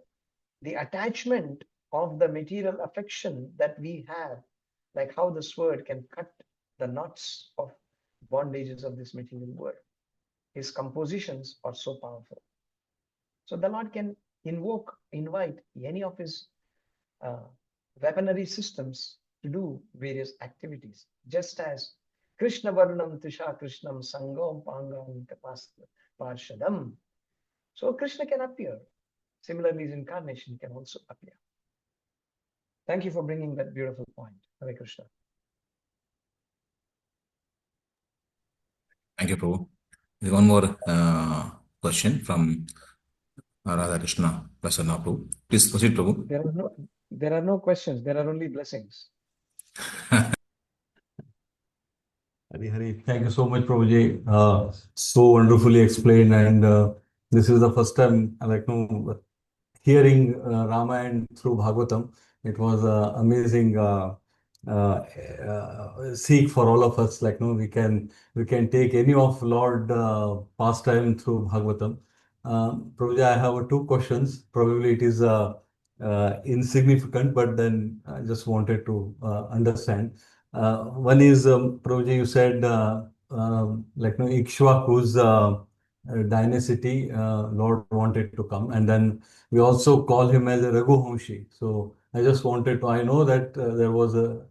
the attachment of the material affection that we have, like how the sword can cut the knots of bondages of this material world. His compositions are so powerful. So the Lord can invite any of his weaponry systems to do various activities, just as Krishna Varnam Tisha Krishnam Sangam Pangam Parshadam. So Krishna can appear. Similarly, his incarnation can also appear. Thank you for bringing that beautiful point. Hare Krishna. Thank you, Prabhu. There's one more question from Radha Krishna Prasanna Prabhu. Please proceed, Prabhu. There are no questions. There are only blessings. Hari Hari, thank you so much, Prabhuji. So wonderfully explained, and this is the first time hearing Ramayana through Bhagavatam. It was amazing seek for all of us. We can take any of Lord pastime through Bhagavatam. Prabhuji, I have two questions. Probably it is insignificant, but then I just wanted to understand. One is, Prabhuji, you said Ikshvaku's dynasty, Lord wanted to come, and then we also call him as a Raghuvanshi. So I just wanted to, I know that there was a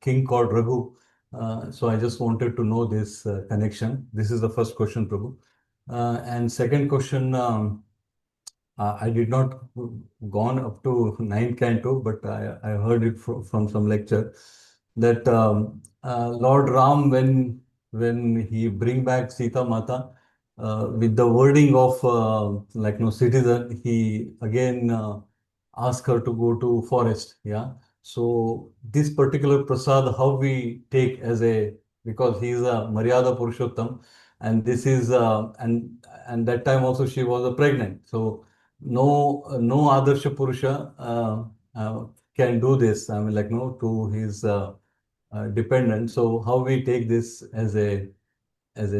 king called Raghu. So I just wanted to know this connection. This is the first question, Prabhu. And second question, I did not gone up to 9th canto, but I heard it from some lecture that Lord Ram, when he bring back Sita Mata, with the wording of citizen, he again ask her to go to forest. Yeah. So this particular prasad, how we take as a, because he is a Maryada Purushottam, and this is and that time also she was pregnant. So no Adarsha Purusha can do this. I mean, to his dependent. So how we take this as a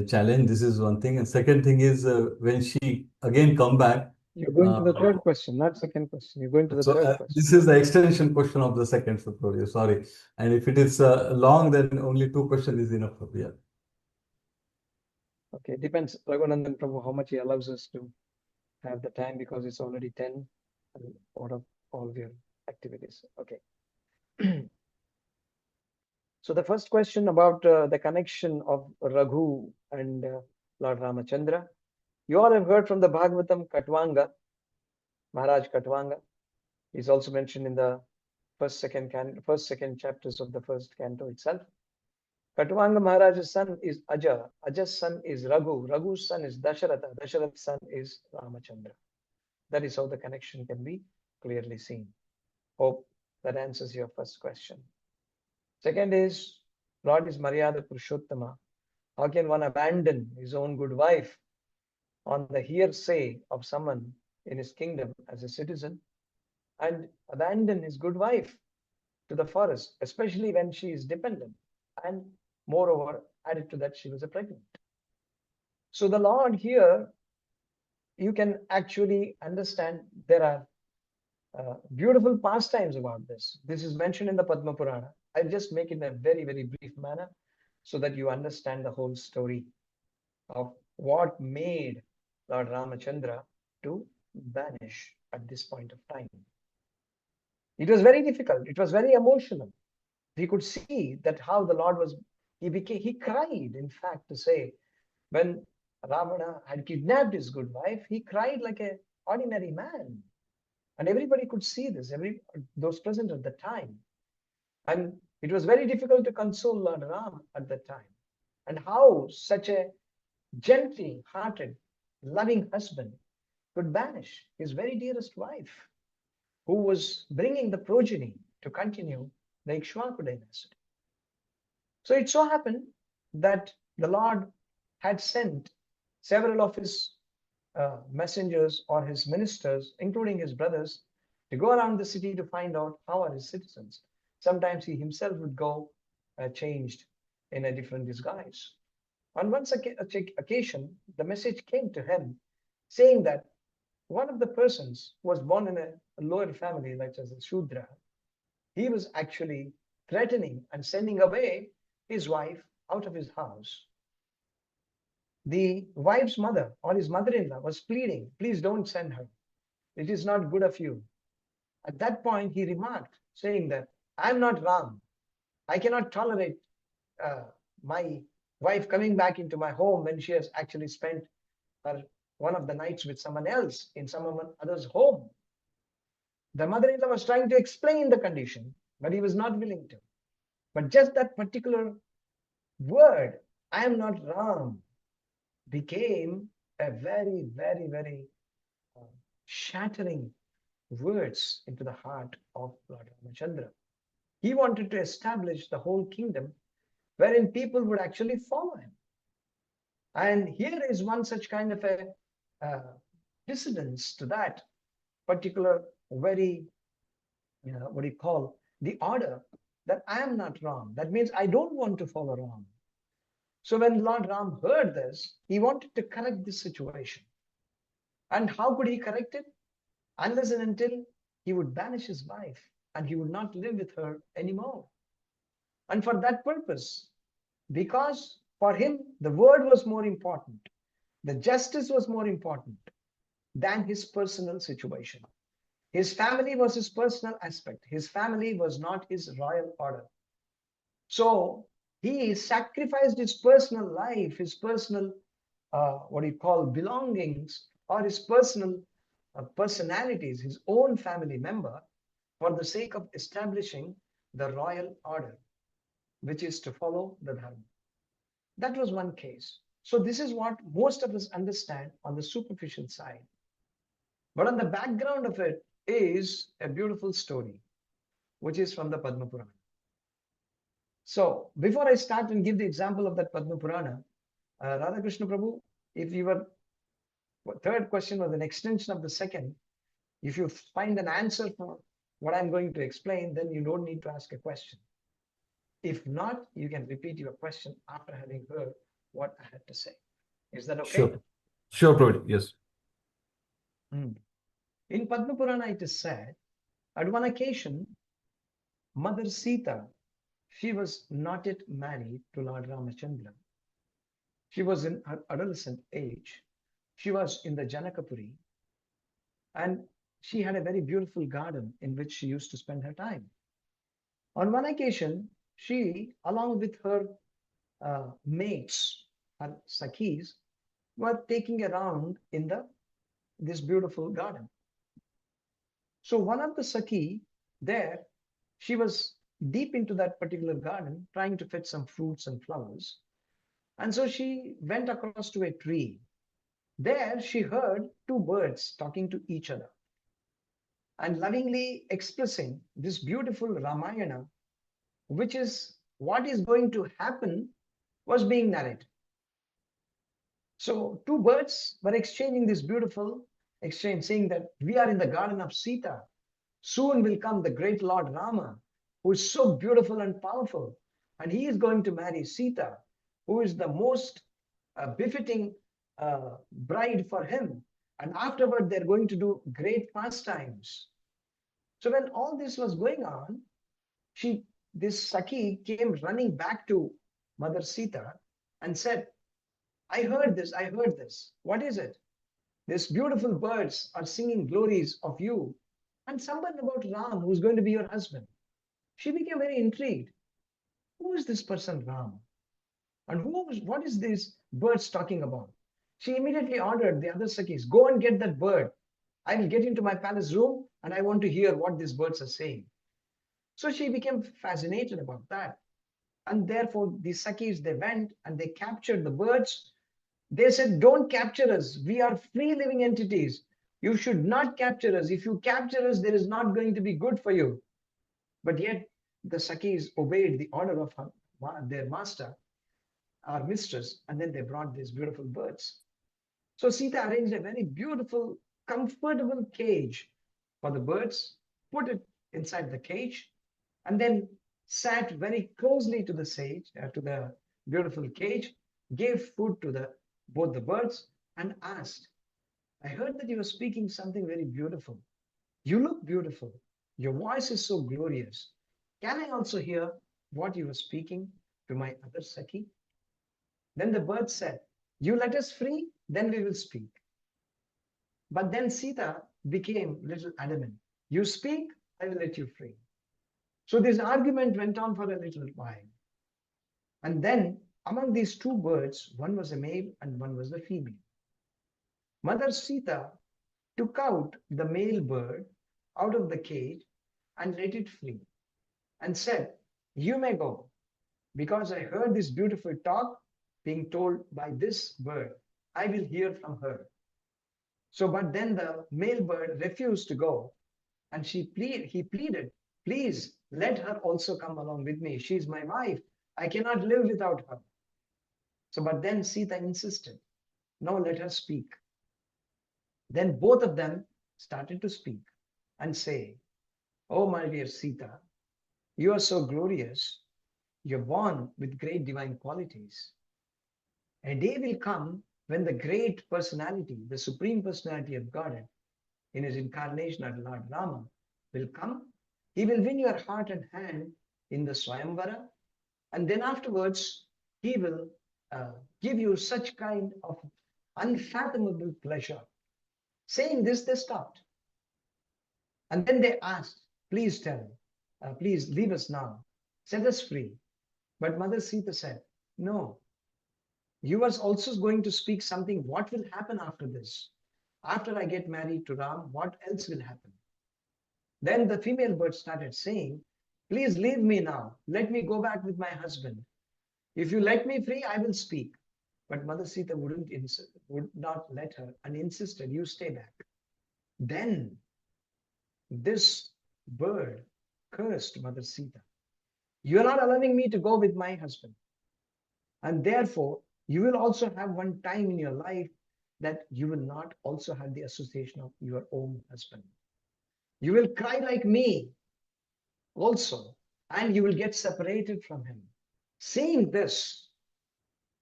challenge? This is one thing. And second thing is when she again come back. You're going to the third question, not second question. You're going to the third question. This is the extension question of the second Suprabhu. Sorry. And if it is long, then only 2 questions is enough. Yeah. Okay, depends, Raghunandan Prabhu, how much he allows us to have the time, because it's already 10 and out of all your activities. Okay. So the first question about the connection of Raghu and Lord Ramachandra. You all have heard from the Bhagavatam Katwanga, Maharaj Katwanga. He's also mentioned in the first, second chapters of the first canto itself. Katwanga Maharaj's son is Aja. Aja's son is Raghu. Raghu's son is Dasharatha. Dasharatha's son is Ramachandra. That is how the connection can be clearly seen. Hope that answers your first question. Second is, Lord is Maryada Purushottama. How can one abandon his own good wife on the hearsay of someone in his kingdom as a citizen, and abandon his good wife to the forest, especially when she is dependent, and moreover, added to that, she was pregnant. So the Lord here, you can actually understand there are beautiful pastimes about this. This is mentioned in the Padma Purana. I'll just make it in a very, very brief manner so that you understand the whole story of what made Lord Ramachandra to vanish at this point of time. It was very difficult. It was very emotional. We could see that how the Lord was, he cried, in fact, to say, when Ravana had kidnapped his good wife, he cried like an ordinary man. And everybody could see this, those present at the time. And it was very difficult to console Lord Ram at that time. And how such a gentle-hearted, loving husband could banish his very dearest wife, who was bringing the progeny to continue the Ikshvaku dynasty. So it so happened that the Lord had sent several of his messengers or his ministers, including his brothers, to go around the city to find out how are his citizens. Sometimes he himself would go changed in a different disguise. On one occasion, the message came to him saying that one of the persons was born in a lower family, like as a Shudra. He was actually threatening and sending away his wife out of his house. The wife's mother or his mother-in-law was pleading, please don't send her. It is not good of you. At that point, he remarked, saying that I'm not Ram. I cannot tolerate my wife coming back into my home when she has actually spent one of the nights with someone else in someone other's home. The mother-in-law was trying to explain the condition, but he was not willing to. But just that particular word, I am not Ram, became a very, very, very shattering words into the heart of Lord Ramachandra. He wanted to establish the whole kingdom wherein people would actually follow him. And here is one such kind of a dissidence to that particular very, what do you call, the order that I am not Ram. That means I don't want to follow Ram. So when Lord Ram heard this, he wanted to correct this situation. And how could he correct it? Unless and until he would banish his wife and he would not live with her anymore. And for that purpose, because for him, the word was more important, the justice was more important than his personal situation. His family was his personal aspect. His family was not his royal order. So he sacrificed his personal life, his personal, belongings, or his personal personalities, his own family member, for the sake of establishing the royal order, which is to follow the Dharma. That was one case. So this is what most of us understand on the superficial side. But on the background of it is a beautiful story, which is from the Padma Purana. So before I start and give the example of that Padma Purana, Radhakrishna Prabhu, if your third question was an extension of the second, if you find an answer for what I'm going to explain, then you don't need to ask a question. If not, you can repeat your question after having heard what I had to say. Is that okay? Sure. Sure, Prabhuji. Yes. In Padma Purana, it is said, at one occasion, Mother Sita, she was not yet married to Lord Ramachandra. She was in her adolescent age. She was in the Janakapuri, and she had a very beautiful garden in which she used to spend her time. On one occasion, she, along with her mates, her Sakhis, were taking a round in this beautiful garden. So one of the Sakhi there, she was deep into that particular garden, trying to fetch some fruits and flowers. And so she went across to a tree. There she heard two birds talking to each other and lovingly expressing this beautiful Ramayana, which is what is going to happen, was being narrated. So two birds were exchanging this beautiful exchange, saying that we are in the garden of Sita. Soon will come the great Lord Rama, who is so beautiful and powerful, and he is going to marry Sita, who is the most befitting bride for him. And afterward, they're going to do great pastimes. So when all this was going on, this Sakhi came running back to Mother Sita and said, I heard this. What is it? These beautiful birds are singing glories of you and someone about Ram, who's going to be your husband. She became very intrigued. Who is this person, Ram? And what is these birds talking about? She immediately ordered the other Sakhis, go and get that bird. I will get into my palace room and I want to hear what these birds are saying. So she became fascinated about that. And therefore, the Sakhis, they went and they captured the birds. They said, don't capture us. We are free living entities. You should not capture us. If you capture us, there is not going to be good for you. But yet, the Sakhis obeyed the order of their master, our mistress, and then they brought these beautiful birds. So Sita arranged a very beautiful, comfortable cage for the birds, put it inside the cage, and then sat very closely to the sage, to the beautiful cage, gave food to both the birds, and asked, I heard that you were speaking something very beautiful. You look beautiful. Your voice is so glorious. Can I also hear what you were speaking to my other Saki? Then the bird said, you let us free, then we will speak. But then Sita became little adamant. You speak, I will let you free. So this argument went on for a little while. And then among these two birds, one was a male and one was a female. Mother Sita took out the male bird out of the cage and let it free and said, you may go, because I heard this beautiful talk being told by this bird. I will hear from her. So, but then the male bird refused to go, and he pleaded, please let her also come along with me. She's my wife. I cannot live without her. So, but then Sita insisted, no, let her speak. Then both of them started to speak and say, oh, my dear Sita, you are so glorious. You're born with great divine qualities. A day will come when the great personality, the supreme personality of Godhead, in his incarnation as Lord Rama, will come. He will win your heart and hand in the Swayamvara, and then afterwards he will give you such kind of unfathomable pleasure. Saying this, they stopped. And then they asked, please tell, please leave us now, set us free. But Mother Sita said, no, you are also going to speak something. What will happen after this? After I get married to Ram, what else will happen? Then the female bird started saying, please leave me now. Let me go back with my husband. If you let me free, I will speak. But Mother Sita would not let her and insisted, you stay back. Then this bird cursed Mother Sita. You are not allowing me to go with my husband. And therefore, you will also have one time in your life that you will not also have the association of your own husband. You will cry like me also, and you will get separated from him. Seeing this,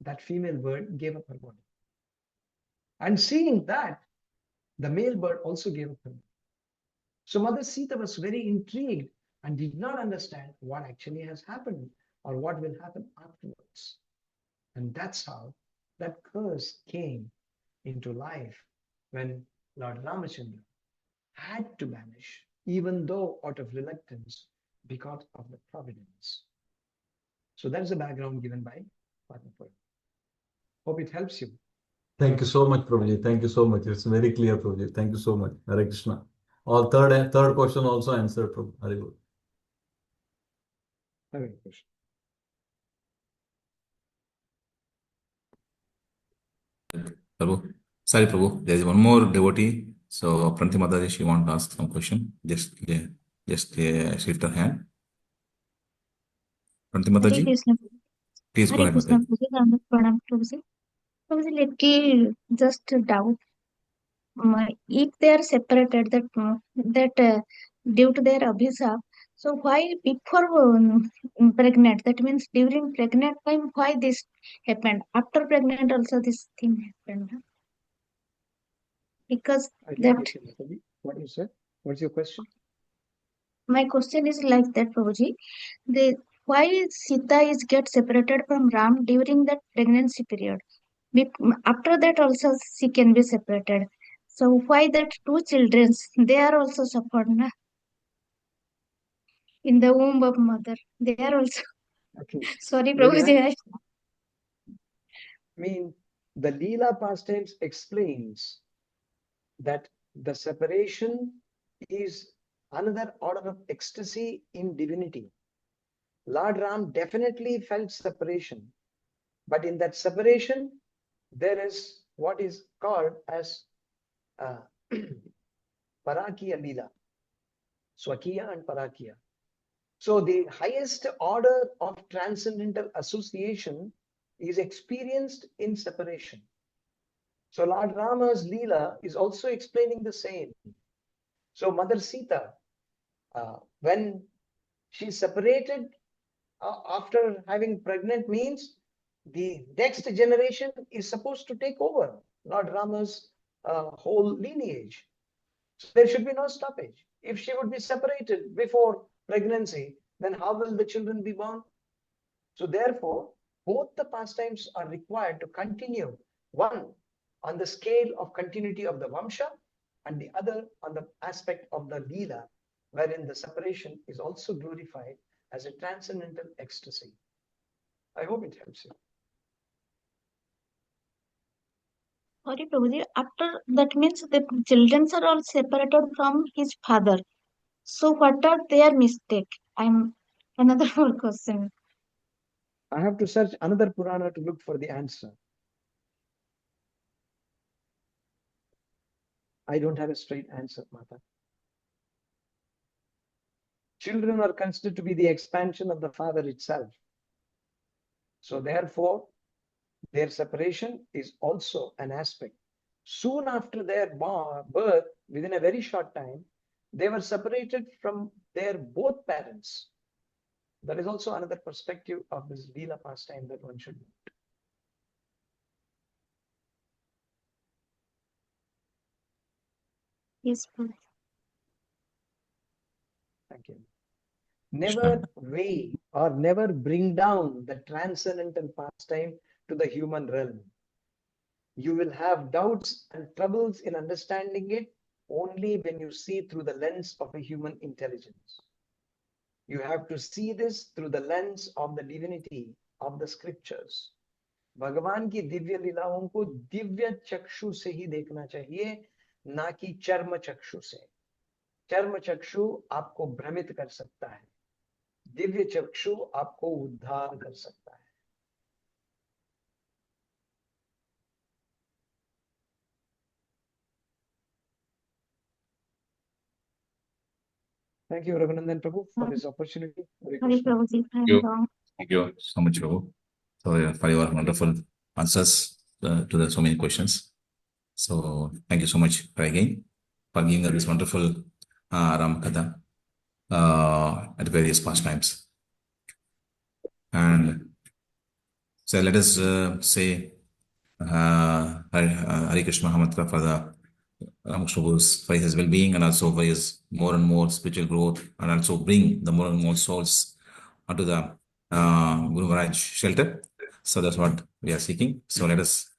that female bird gave up her body. And seeing that, the male bird also gave up her body. So Mother Sita was very intrigued and did not understand what actually has happened or what will happen afterwards. And that's how that curse came into life when Lord Ramachandra had to vanish, even though out of reluctance because of the providence. So that's the background given by Padma Purana. Hope it helps you. Thank you so much, Prabhuji. Thank you so much. It's very clear, Prabhuji. Thank you so much. Hare Krishna. All third question also answered, Prabhu. Very good. Hare Krishna. Prabhu. Sorry, Prabhu. There is one more devotee. So, Pranti Mataji, she wants to ask some question. Just shift her hand. Pranti Hare Mataji, Krishna. please go Hare ahead, Krishna. Mataji. Pranam, Prabhuji. Prabhuji, let me just doubt. If they are separated, that due to their abhisap, so why before pregnant? That means during pregnant time, why this happened? After pregnant, also this thing happened. Because I didn't that get you, Mataji. What you said? What's your question? my question is like that, Prabhuji. Why Sita is get separated from Ram during that pregnancy period? After that also she can be separated. So why that two children, they are also suffered na? In the womb of mother. They are also. Okay. Sorry, Very Prabhuji. nice. I mean, the Leela pastimes explains that the separation is another order of ecstasy in divinity. Lord Ram definitely felt separation, but in that separation, there is what is called as Parakiya Leela, Swakiya and Parakiya. So the highest order of transcendental association is experienced in separation. So Lord Rama's Leela is also explaining the same. So Mother Sita when she's separated after having pregnant means the next generation is supposed to take over Lord Rama's whole lineage. So there should be no stoppage. If she would be separated before pregnancy, then how will the children be born? So therefore, both the pastimes are required to continue, one on the scale of continuity of the Vamsha and the other on the aspect of the Leela, wherein the separation is also glorified as a transcendental ecstasy. I hope it helps you. Sorry, Prabhuji. After that means the children are all separated from his father. So what are their mistake? I'm another more question. I have to search another Purana to look for the answer. I don't have a straight answer, Mata. Children are considered to be the expansion of the father itself. So therefore, their separation is also an aspect. Soon after their birth, within a very short time, they were separated from their both parents. That is also another perspective of this Leela pastime that one should note. Yes, Prabhuji. Thank you. Never weigh or never bring down the transcendental pastime to the human realm. You will have doubts and troubles in understanding it only when you see through the lens of a human intelligence. You have to see this through the lens of the divinity of the scriptures. भगवान की दिव्य लीलाओं को दिव्य चक्षु से ही देखना चाहिए, ना कि चर्म चक्षु से. चर्म चक्षु आपको भ्रमित कर सकता है, दिव्य चक्षु आपको उद्धार कर सकता है. Thank you, Raghunandan Prabhu, for this opportunity. Hare Sorry, Krishna. Prabhuji. I'm you. wrong. Thank you so much, Prabhu, for your wonderful answers to so many questions. So thank you so much again for giving us this wonderful Ram Katha at various pastimes. And so let us say Hare Krishna Mahamatra for the Ramakrishna Guru's, for his well-being and also for his more and more spiritual growth, and also bring the more and more souls onto the Guru Maharaj shelter. So that's what we are seeking. So let us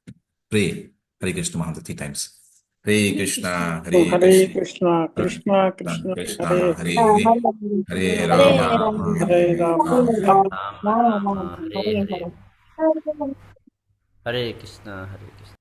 pray Hare Krishna Mahamatra 3 times. Hare Krishna, So Hare Hare Krishna, Krishna, Krishna Krishna, Krishna, Hare Hare Hare, Hare, Hare Hare Rama, Hare Rama, Rama, Rama Rama, Hare Hare. Hare Krishna, Hare Krishna.